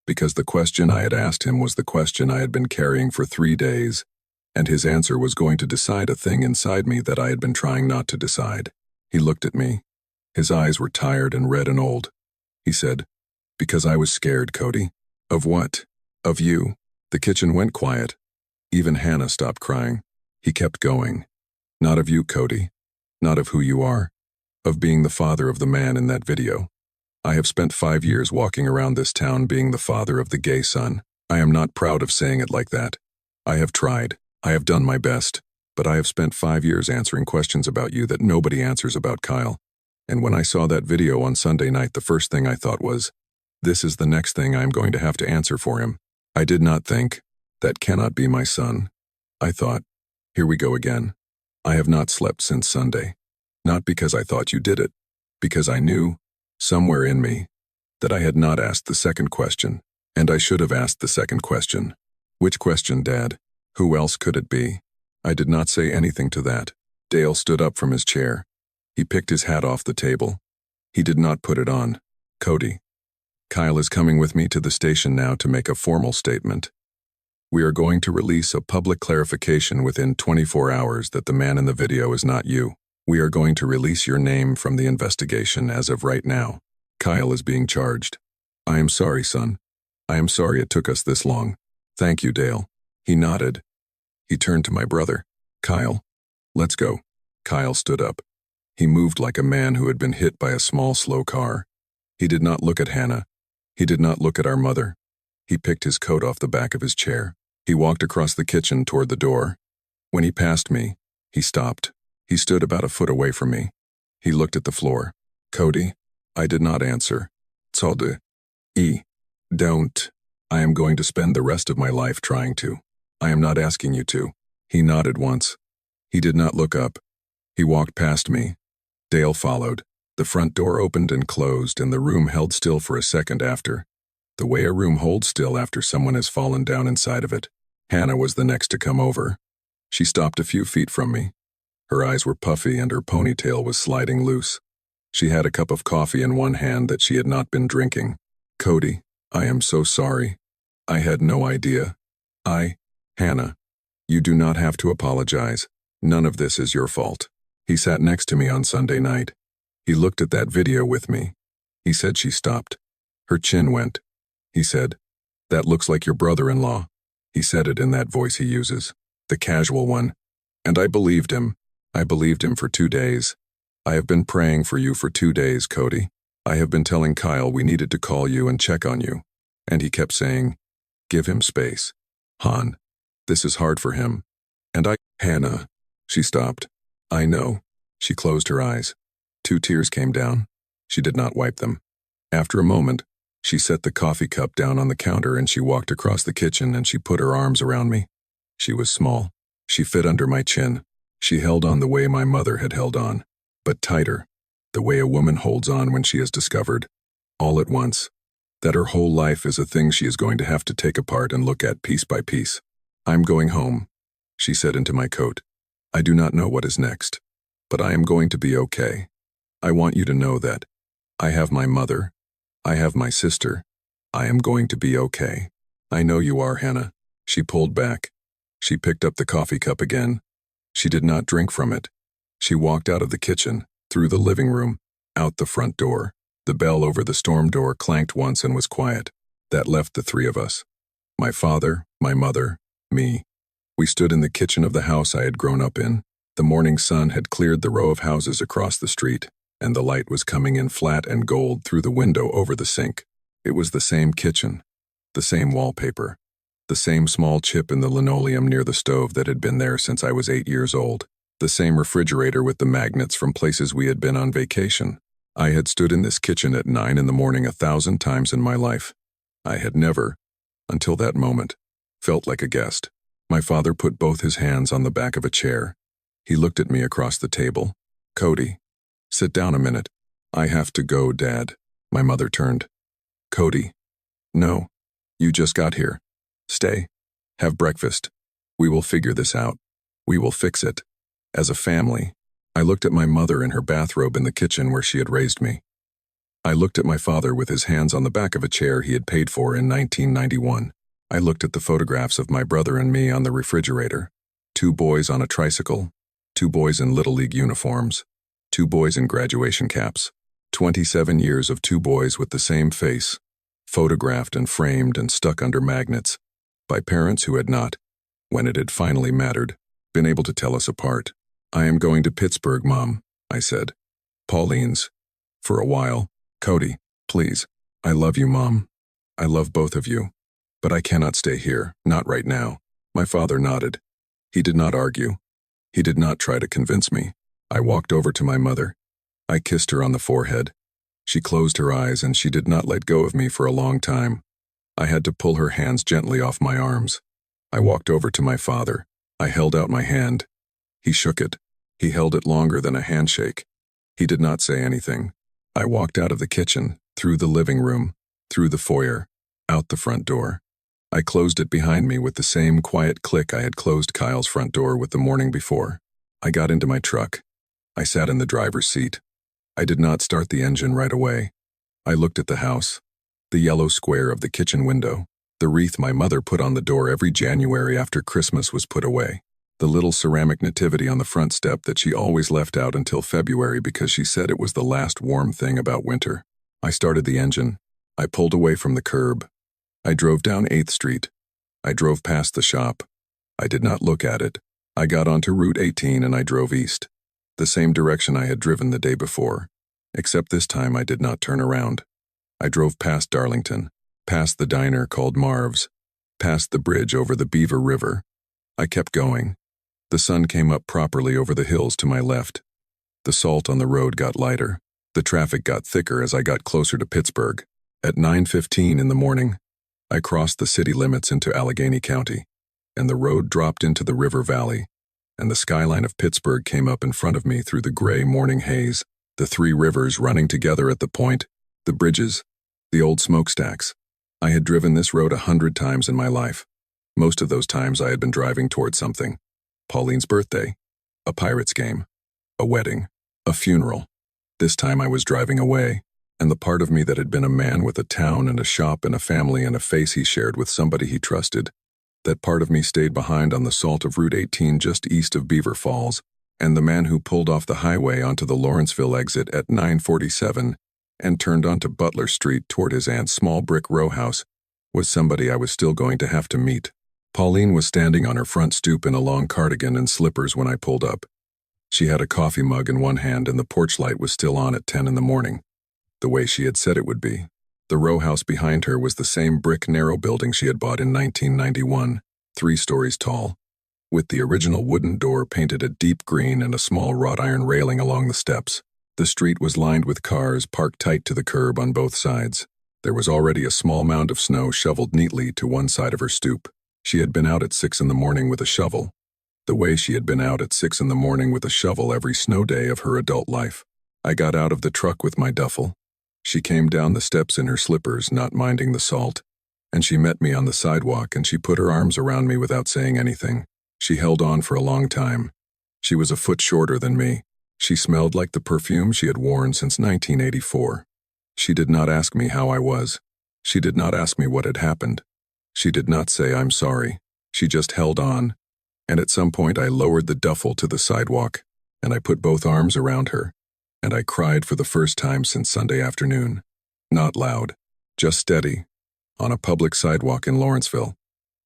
Speaker 1: because the question I had asked him was the question I had been carrying for 3 days, and his answer was going to decide a thing inside me that I had been trying not to decide. He looked at me. His eyes were tired and red and old. He said, "Because I was scared, Cody." "Of what?" "Of you." The kitchen went quiet. Even Hannah stopped crying. He kept going. "Not of you, Cody. Not of who you are. Of being the father of the man in that video. I have spent 5 years walking around this town being the father of the gay son. I am not proud of saying it like that. I have tried. I have done my best. But I have spent 5 years answering questions about you that nobody answers about Kyle. And when I saw that video on Sunday night, the first thing I thought was, this is the next thing I am going to have to answer for him. I did not think, that cannot be my son. I thought, here we go again. I have not slept since Sunday. Not because I thought you did it, because I knew, somewhere in me, that I had not asked the second question, and I should have asked the second question. Which question, Dad? Who else could it be? I did not say anything to that. Dale stood up from his chair. He picked his hat off the table. He did not put it on. "Cody, Kyle is coming with me to the station now to make a formal statement. We are going to release a public clarification within 24 hours that the man in the video is not you. We are going to release your name from the investigation as of right now. Kyle is being charged. I am sorry, son. I am sorry it took us this long. Thank you, Dale." He nodded. He turned to my brother. "Kyle, let's go." Kyle stood up. He moved like a man who had been hit by a small, slow car. He did not look at Hannah. He did not look at our mother. He picked his coat off the back of his chair. He walked across the kitchen toward the door. When he passed me, he stopped. He stood about a foot away from me. He looked at the floor. "Cody?" I did not answer. "Solde. Don't. I am going to spend the rest of my life trying to. I am not asking you to." He nodded once. He did not look up. He walked past me. Dale followed. The front door opened and closed, and the room held still for a second after. The way a room holds still after someone has fallen down inside of it. Hannah was the next to come over. She stopped a few feet from me. Her eyes were puffy and her ponytail was sliding loose. She had a cup of coffee in one hand that she had not been drinking. "Cody, I am so sorry. I had no idea. Hannah, you do not have to apologize. None of this is your fault." He sat next to me on Sunday night. He looked at that video with me. He said she stopped. Her chin went. He said, "That looks like your brother-in-law." He said it in that voice he uses, the casual one. And I believed him. I believed him for 2 days. I have been praying for you for 2 days, Cody. I have been telling Kyle we needed to call you and check on you. And he kept saying, give him space. Han, this is hard for him. And Hannah. She stopped. I know. She closed her eyes. 2 tears came down. She did not wipe them. After a moment, she set the coffee cup down on the counter and she walked across the kitchen and she put her arms around me. She was small. She fit under my chin. She held on the way my mother had held on, but tighter, the way a woman holds on when she is discovered, all at once, that her whole life is a thing she is going to have to take apart and look at piece by piece. I'm going home, she said into my coat. I do not know what is next, but I am going to be okay. I want you to know that I have my mother. I have my sister. I am going to be okay. I know you are, Hannah. She pulled back. She picked up the coffee cup again. She did not drink from it. She walked out of the kitchen, through the living room, out the front door. The bell over the storm door clanked once and was quiet. That left the 3 of us. My father, my mother, me. We stood in the kitchen of the house I had grown up in. The morning sun had cleared the row of houses across the street, and the light was coming in flat and gold through the window over the sink. It was the same kitchen, the same wallpaper, the same small chip in the linoleum near the stove that had been there since I was 8 years old, the same refrigerator with the magnets from places we had been on vacation. I had stood in this kitchen at 9 in the morning 1,000 times in my life. I had never, until that moment, felt like a guest. My father put both his hands on the back of a chair. He looked at me across the table. Cody, sit down a minute. I have to go, Dad. My mother turned. Cody. No, you just got here. Stay. Have breakfast. We will figure this out. We will fix it. As a family, I looked at my mother in her bathrobe in the kitchen where she had raised me. I looked at my father with his hands on the back of a chair he had paid for in 1991. I looked at the photographs of my brother and me on the refrigerator. 2 boys on a tricycle. 2 boys in Little League uniforms. 2 boys in graduation caps. 27 years of 2 boys with the same face, photographed and framed and stuck under magnets, by parents who had not, when it had finally mattered, been able to tell us apart. I am going to Pittsburgh, Mom, I said. Pauline's. For a while. Cody, please. I love you, Mom. I love both of you. But I cannot stay here, not right now. My father nodded. He did not argue. He did not try to convince me. I walked over to my mother. I kissed her on the forehead. She closed her eyes and she did not let go of me for a long time. I had to pull her hands gently off my arms. I walked over to my father. I held out my hand. He shook it. He held it longer than a handshake. He did not say anything. I walked out of the kitchen, through the living room, through the foyer, out the front door. I closed it behind me with the same quiet click I had closed Kyle's front door with the morning before. I got into my truck. I sat in the driver's seat. I did not start the engine right away. I looked at the house, the yellow square of the kitchen window, the wreath my mother put on the door every January after Christmas was put away, the little ceramic nativity on the front step that she always left out until February because she said it was the last warm thing about winter. I started the engine. I pulled away from the curb. I drove down 8th Street. I drove past the shop. I did not look at it. I got onto Route 18 and I drove east, the same direction I had driven the day before, except this time I did not turn around. I drove past Darlington, past the diner called Marv's, past the bridge over the Beaver River. I kept going. The sun came up properly over the hills to my left. The salt on the road got lighter. The traffic got thicker as I got closer to Pittsburgh. At 9:15 in the morning, I crossed the city limits into Allegheny County, and the road dropped into the river valley, and the skyline of Pittsburgh came up in front of me through the gray morning haze, the 3 rivers running together at the point, the bridges, the old smokestacks. I had driven this road 100 times in my life. Most of those times I had been driving toward something. Pauline's birthday, a Pirates game, a wedding, a funeral. This time I was driving away, and the part of me that had been a man with a town and a shop and a family and a face he shared with somebody he trusted, that part of me stayed behind on the salt of Route 18 just east of Beaver Falls, and the man who pulled off the highway onto the Lawrenceville exit at 9:47 and turned onto Butler Street toward his aunt's small brick row house was somebody I was still going to have to meet. Pauline was standing on her front stoop in a long cardigan and slippers when I pulled up. She had a coffee mug in one hand and the porch light was still on at 10 in the morning, the way she had said it would be. The row house behind her was the same brick narrow building she had bought in 1991, 3 stories tall, with the original wooden door painted a deep green and a small wrought iron railing along the steps. The street was lined with cars parked tight to the curb on both sides. There was already a small mound of snow shoveled neatly to one side of her stoop. She had been out at 6 in the morning with a shovel, the way she had been out at 6 in the morning with a shovel every snow day of her adult life. I got out of the truck with my duffel. She came down the steps in her slippers, not minding the salt, and she met me on the sidewalk and she put her arms around me without saying anything. She held on for a long time. She was a foot shorter than me. She smelled like the perfume she had worn since 1984. She did not ask me how I was. She did not ask me what had happened. She did not say I'm sorry. She just held on, and at some point I lowered the duffel to the sidewalk, and I put both arms around her, and I cried for the first time since Sunday afternoon. Not loud, just steady, on a public sidewalk in Lawrenceville,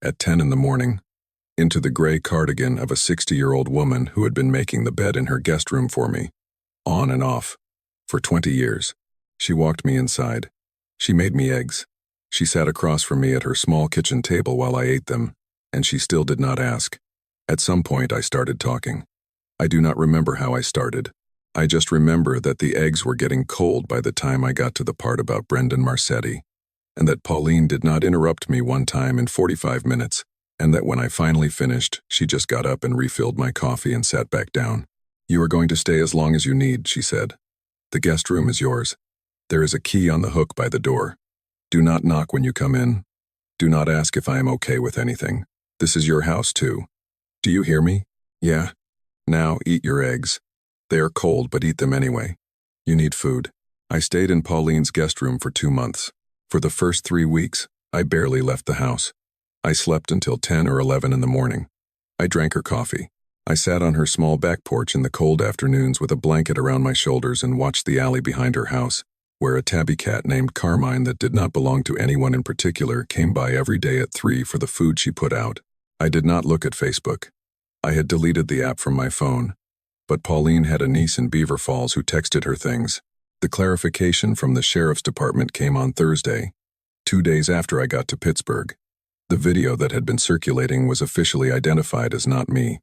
Speaker 1: at 10 in the morning, into the gray cardigan of a 60-year-old woman who had been making the bed in her guest room for me, on and off, for 20 years. She walked me inside. She made me eggs. She sat across from me at her small kitchen table while I ate them, and she still did not ask. At some point I started talking. I do not remember how I started. I just remember that the eggs were getting cold by the time I got to the part about Brendan Marcetti, and that Pauline did not interrupt me one time in 45 minutes, and that when I finally finished, she just got up and refilled my coffee and sat back down. "You are going to stay as long as you need," she said. "The guest room is yours. There is a key on the hook by the door. Do not knock when you come in. Do not ask if I am okay with anything. This is your house too. Do you hear me? Yeah? Now eat your eggs. They are cold, but eat them anyway. You need food." I stayed in Pauline's guest room for 2 months. For the first 3 weeks, I barely left the house. I slept until 10 or 11 in the morning. I drank her coffee. I sat on her small back porch in the cold afternoons with a blanket around my shoulders and watched the alley behind her house, where a tabby cat named Carmine that did not belong to anyone in particular came by every day at 3 for the food she put out. I did not look at Facebook. I had deleted the app from my phone. But Pauline had a niece in Beaver Falls who texted her things. The clarification from the sheriff's department came on Thursday, 2 days after I got to Pittsburgh. The video that had been circulating was officially identified as not me.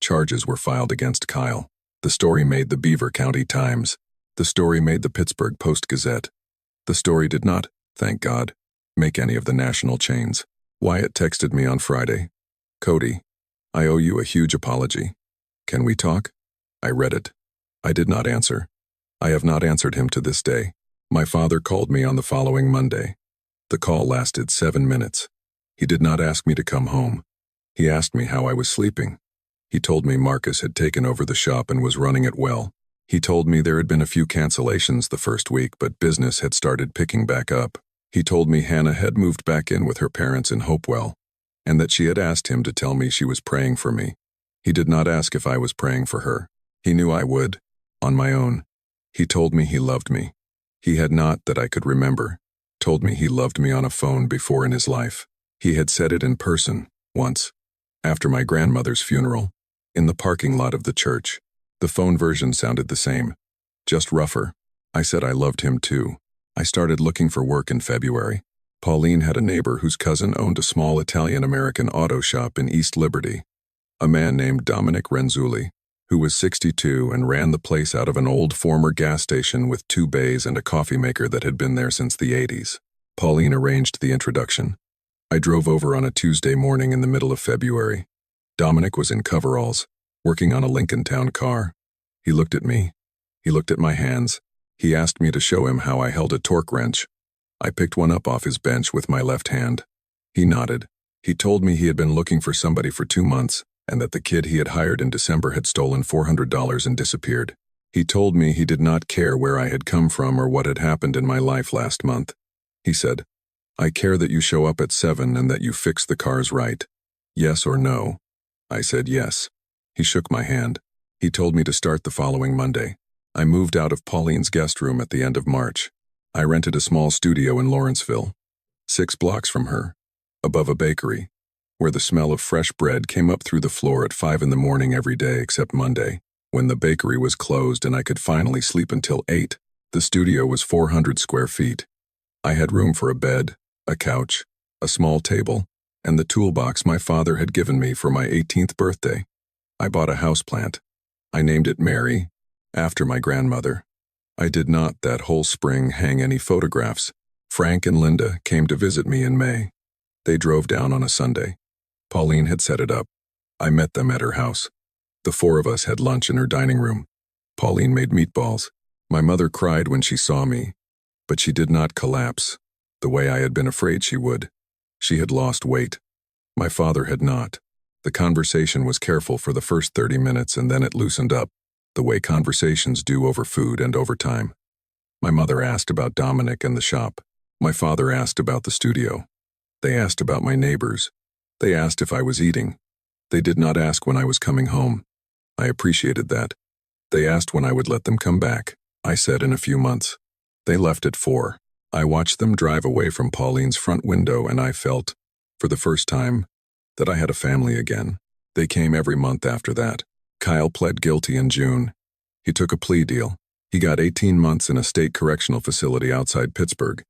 Speaker 1: Charges were filed against Kyle. The story made the Beaver County Times. The story made the Pittsburgh Post-Gazette. The story did not, thank God, make any of the national chains. Wyatt texted me on Friday. "Cody, I owe you a huge apology. Can we talk?" I read it. I did not answer. I have not answered him to this day. My father called me on the following Monday. The call lasted 7 minutes. He did not ask me to come home. He asked me how I was sleeping. He told me Marcus had taken over the shop and was running it well. He told me there had been a few cancellations the first week, but business had started picking back up. He told me Hannah had moved back in with her parents in Hopewell, and that she had asked him to tell me she was praying for me. He did not ask if I was praying for her. He knew I would, on my own. He told me he loved me. He had not, that I could remember, told me he loved me on a phone before in his life. He had said it in person, once, after my grandmother's funeral, in the parking lot of the church. The phone version sounded the same, just rougher. I said I loved him too. I started looking for work in February. Pauline had a neighbor whose cousin owned a small Italian-American auto shop in East Liberty, a man named Dominic Renzulli, who was 62 and ran the place out of an old former gas station with 2 bays and a coffee maker that had been there since the 80s. Pauline arranged the introduction. I drove over on a Tuesday morning in the middle of February. Dominic was in coveralls, working on a Lincoln Town car. He looked at me. He looked at my hands. He asked me to show him how I held a torque wrench. I picked one up off his bench with my left hand. He nodded. He told me he had been looking for somebody for 2 months, and that the kid he had hired in December had stolen $400 and disappeared. He told me he did not care where I had come from or what had happened in my life last month. He said, "I care that you show up at 7 and that you fix the cars right. Yes or no?" I said yes. He shook my hand. He told me to start the following Monday. I moved out of Pauline's guest room at the end of March. I rented a small studio in Lawrenceville, 6 blocks from her, above a bakery, where the smell of fresh bread came up through the floor at 5 in the morning every day except Monday, when the bakery was closed and I could finally sleep until 8. The studio was 400 square feet. I had room for a bed, a couch, a small table, and the toolbox my father had given me for my 18th birthday. I bought a houseplant. I named it Mary, after my grandmother. I did not, that whole spring, hang any photographs. Frank and Linda came to visit me in May. They drove down on a Sunday. Pauline had set it up. I met them at her house. The four of us had lunch in her dining room. Pauline made meatballs. My mother cried when she saw me, but she did not collapse, the way I had been afraid she would. She had lost weight. My father had not. The conversation was careful for the first 30 minutes and then it loosened up, the way conversations do over food and over time. My mother asked about Dominic and the shop. My father asked about the studio. They asked about my neighbors. They asked if I was eating. They did not ask when I was coming home. I appreciated that. They asked when I would let them come back. I said in a few months. They left at 4. I watched them drive away from Pauline's front window and I felt, for the first time, that I had a family again. They came every month after that. Kyle pled guilty in June. He took a plea deal. He got 18 months in a state correctional facility outside Pittsburgh,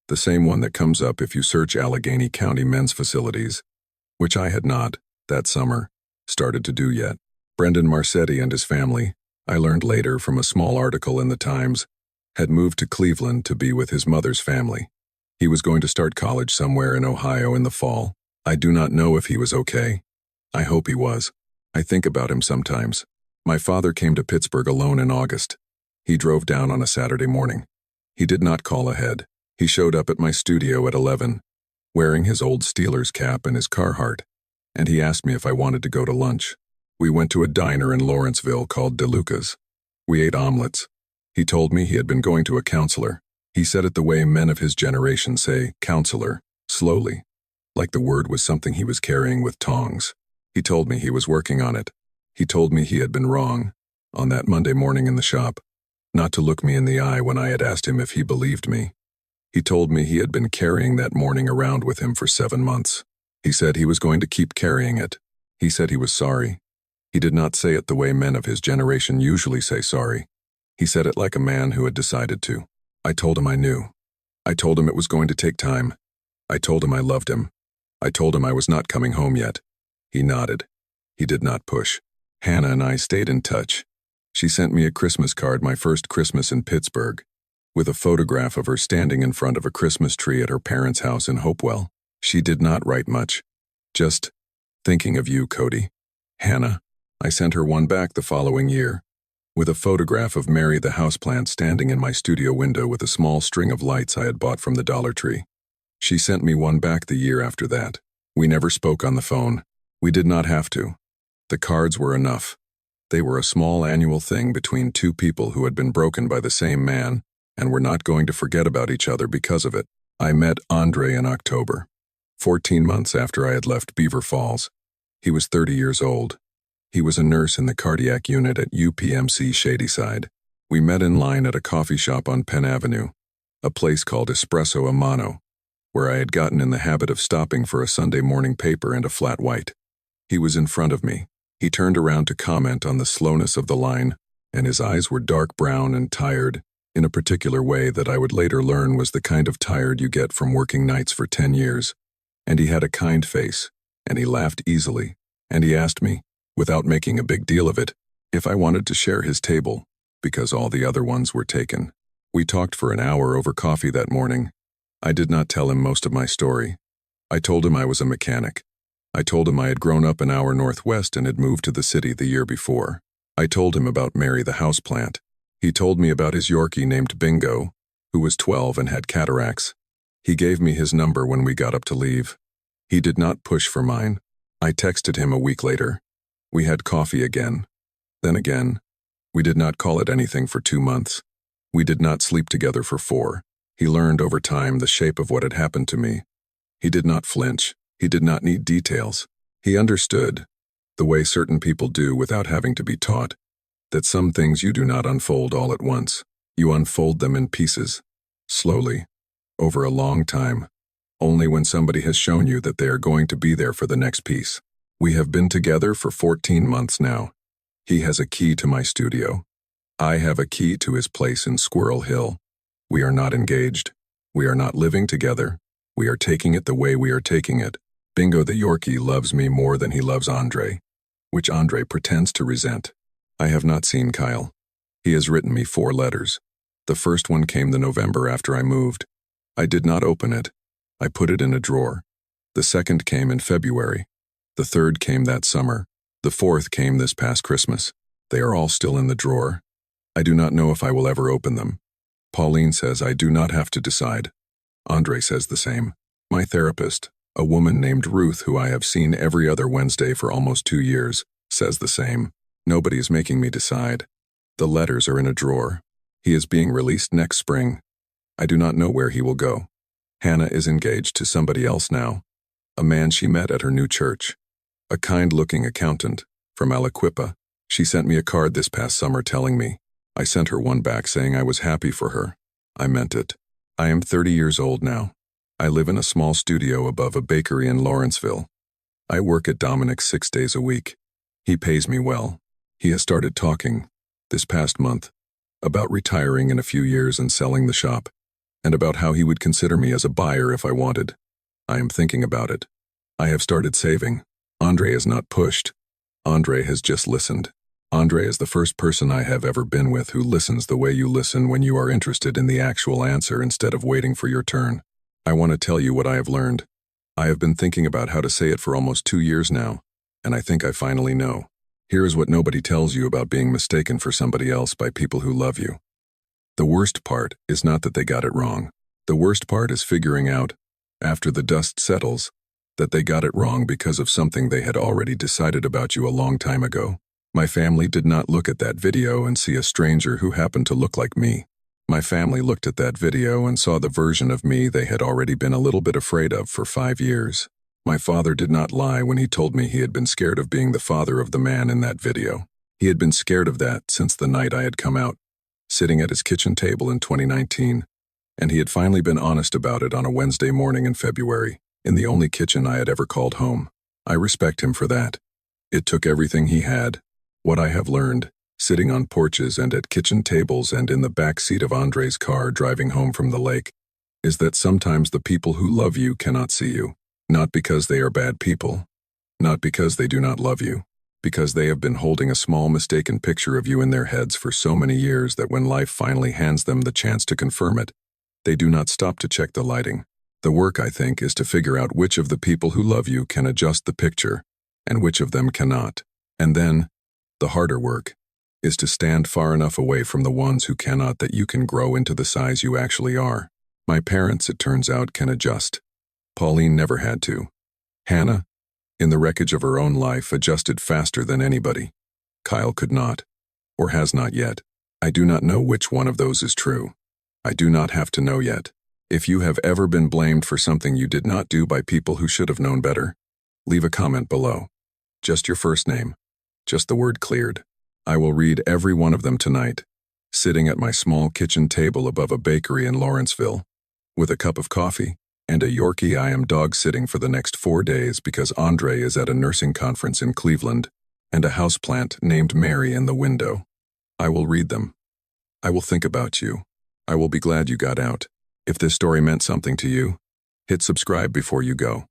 Speaker 1: the same one that comes up if you search Allegheny County men's facilities, which I had not, that summer, started to do yet. Brendan Marcetti and his family, I learned later from a small article in the Times, had moved to Cleveland to be with his mother's family. He was going to start college somewhere in Ohio in the fall. I do not know if he was okay. I hope he was. I think about him sometimes. My father came to Pittsburgh alone in August. He drove down on a Saturday morning. He did not call ahead. He showed up at my studio at 11, wearing his old Steelers cap and his Carhartt, and he asked me if I wanted to go to lunch. We went to a diner in Lawrenceville called DeLuca's. We ate omelets. He told me he had been going to a counselor. He said it the way men of his generation say, counselor, slowly, like the word was something he was carrying with tongs. He told me he was working on it. He told me he had been wrong, on that Monday morning in the shop, not to look me in the eye when I had asked him if he believed me. He told me he had been carrying that morning around with him for 7 months. He said he was going to keep carrying it. He said he was sorry. He did not say it the way men of his generation usually say sorry. He said it like a man who had decided to. I told him I knew. I told him it was going to take time. I told him I loved him. I told him I was not coming home yet. He nodded. He did not push. Hannah and I stayed in touch. She sent me a Christmas card my first Christmas in Pittsburgh, with a photograph of her standing in front of a Christmas tree at her parents' house in Hopewell. She did not write much. Just, thinking of you, Cody. Hannah. I sent her one back the following year, with a photograph of Mary the houseplant standing in my studio window with a small string of lights I had bought from the Dollar Tree. She sent me one back the year after that. We never spoke on the phone. We did not have to. The cards were enough. They were a small annual thing between two people who had been broken by the same man and were not going to forget about each other because of it. I met Andre in October, 14 months after I had left Beaver Falls. He was 30 years old. He was a nurse in the cardiac unit at UPMC Shadyside. We met in line at a coffee shop on Penn Avenue, a place called Espresso a Mano, where I had gotten in the habit of stopping for a Sunday morning paper and a flat white. He was in front of me. He turned around to comment on the slowness of the line, and his eyes were dark brown and tired, in a particular way that I would later learn was the kind of tired you get from working nights for 10 years. And he had a kind face, and he laughed easily, and he asked me, without making a big deal of it, if I wanted to share his table, because all the other ones were taken. We talked for an hour over coffee that morning. I did not tell him most of my story. I told him I was a mechanic. I told him I had grown up an hour northwest and had moved to the city the year before. I told him about Mary the houseplant. He told me about his Yorkie named Bingo, who was 12 and had cataracts. He gave me his number when we got up to leave. He did not push for mine. I texted him a week later. We had coffee again. Then again. We did not call it anything for 2 months. We did not sleep together for 4. He learned over time the shape of what had happened to me. He did not flinch. He did not need details. He understood, the way certain people do without having to be taught, that some things you do not unfold all at once. You unfold them in pieces, slowly, over a long time. Only when somebody has shown you that they are going to be there for the next piece. We have been together for 14 months now. He has a key to my studio. I have a key to his place in Squirrel Hill. We are not engaged. We are not living together. We are taking it the way we are taking it. Bingo the Yorkie loves me more than he loves Andre, which Andre pretends to resent. I have not seen Kyle. He has written me 4 letters. The first one came the November after I moved. I did not open it. I put it in a drawer. The second came in February. The third came that summer. The fourth came this past Christmas. They are all still in the drawer. I do not know if I will ever open them. Pauline says I do not have to decide. Andre says the same. My therapist, a woman named Ruth who I have seen every other Wednesday for almost 2 years, says the same. Nobody is making me decide. The letters are in a drawer. He is being released next spring. I do not know where he will go. Hannah is engaged to somebody else now, a man she met at her new church. A kind-looking accountant from Aliquippa. She sent me a card this past summer telling me. I sent her one back saying I was happy for her. I meant it. I am 30 years old now. I live in a small studio above a bakery in Lawrenceville. I work at Dominic's 6 days a week. He pays me well. He has started talking, this past month, about retiring in a few years and selling the shop, and about how he would consider me as a buyer if I wanted. I am thinking about it. I have started saving. Andre has not pushed. Andre has just listened. Andre is the first person I have ever been with who listens the way you listen when you are interested in the actual answer instead of waiting for your turn. I want to tell you what I have learned. I have been thinking about how to say it for almost 2 years now, and I think I finally know. Here is what nobody tells you about being mistaken for somebody else by people who love you. The worst part is not that they got it wrong. The worst part is figuring out, after the dust settles, that they got it wrong because of something they had already decided about you a long time ago. My family did not look at that video and see a stranger who happened to look like me. My family looked at that video and saw the version of me they had already been a little bit afraid of for 5 years. My father did not lie when he told me he had been scared of being the father of the man in that video. He had been scared of that since the night I had come out, sitting at his kitchen table in 2019, and he had finally been honest about it on a Wednesday morning in February, in the only kitchen I had ever called home. I respect him for that. It took everything he had. What I have learned, sitting on porches and at kitchen tables and in the back seat of Andre's car driving home from the lake, is that sometimes the people who love you cannot see you, not because they are bad people, not because they do not love you, because they have been holding a small mistaken picture of you in their heads for so many years that when life finally hands them the chance to confirm it, they do not stop to check the lighting. The work, I think, is to figure out which of the people who love you can adjust the picture, and which of them cannot. And then, the harder work is to stand far enough away from the ones who cannot that you can grow into the size you actually are. My parents, it turns out, can adjust. Pauline never had to. Hannah, in the wreckage of her own life, adjusted faster than anybody. Kyle could not, or has not yet. I do not know which one of those is true. I do not have to know yet. If you have ever been blamed for something you did not do by people who should have known better, leave a comment below. Just your first name. Just the word cleared. I will read every one of them tonight, sitting at my small kitchen table above a bakery in Lawrenceville, with a cup of coffee and a Yorkie. I am dog-sitting for the next 4 days because Andre is at a nursing conference in Cleveland, and a houseplant named Mary in the window. I will read them. I will think about you. I will be glad you got out. If this story meant something to you, hit subscribe before you go.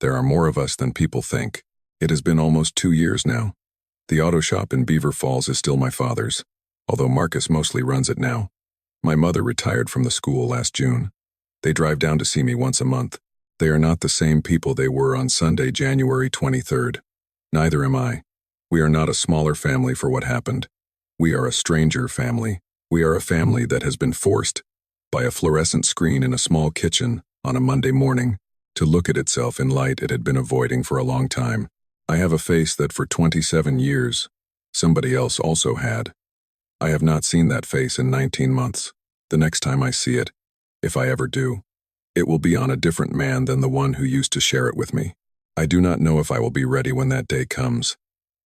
Speaker 1: There are more of us than people think. It has been almost 2 years now. The auto shop in Beaver Falls is still my father's, although Marcus mostly runs it now. My mother retired from the school last June. They drive down to see me once a month. They are not the same people they were on Sunday, January 23rd. Neither am I. We are not a smaller family for what happened. We are a stranger family. We are a family that has been forced, by a fluorescent screen in a small kitchen on a Monday morning, to look at itself in light it had been avoiding for a long time. I have a face that for 27 years, somebody else also had. I have not seen that face in 19 months. The next time I see it, if I ever do, it will be on a different man than the one who used to share it with me. I do not know if I will be ready when that day comes.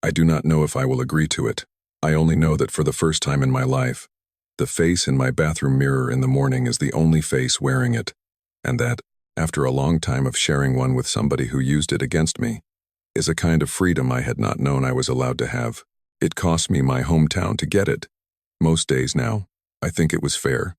Speaker 1: I do not know if I will agree to it. I only know that for the first time in my life, the face in my bathroom mirror in the morning is the only face wearing it, and that, after a long time of sharing one with somebody who used it against me, is a kind of freedom I had not known I was allowed to have. It cost me my hometown to get it. Most days now, I think it was fair.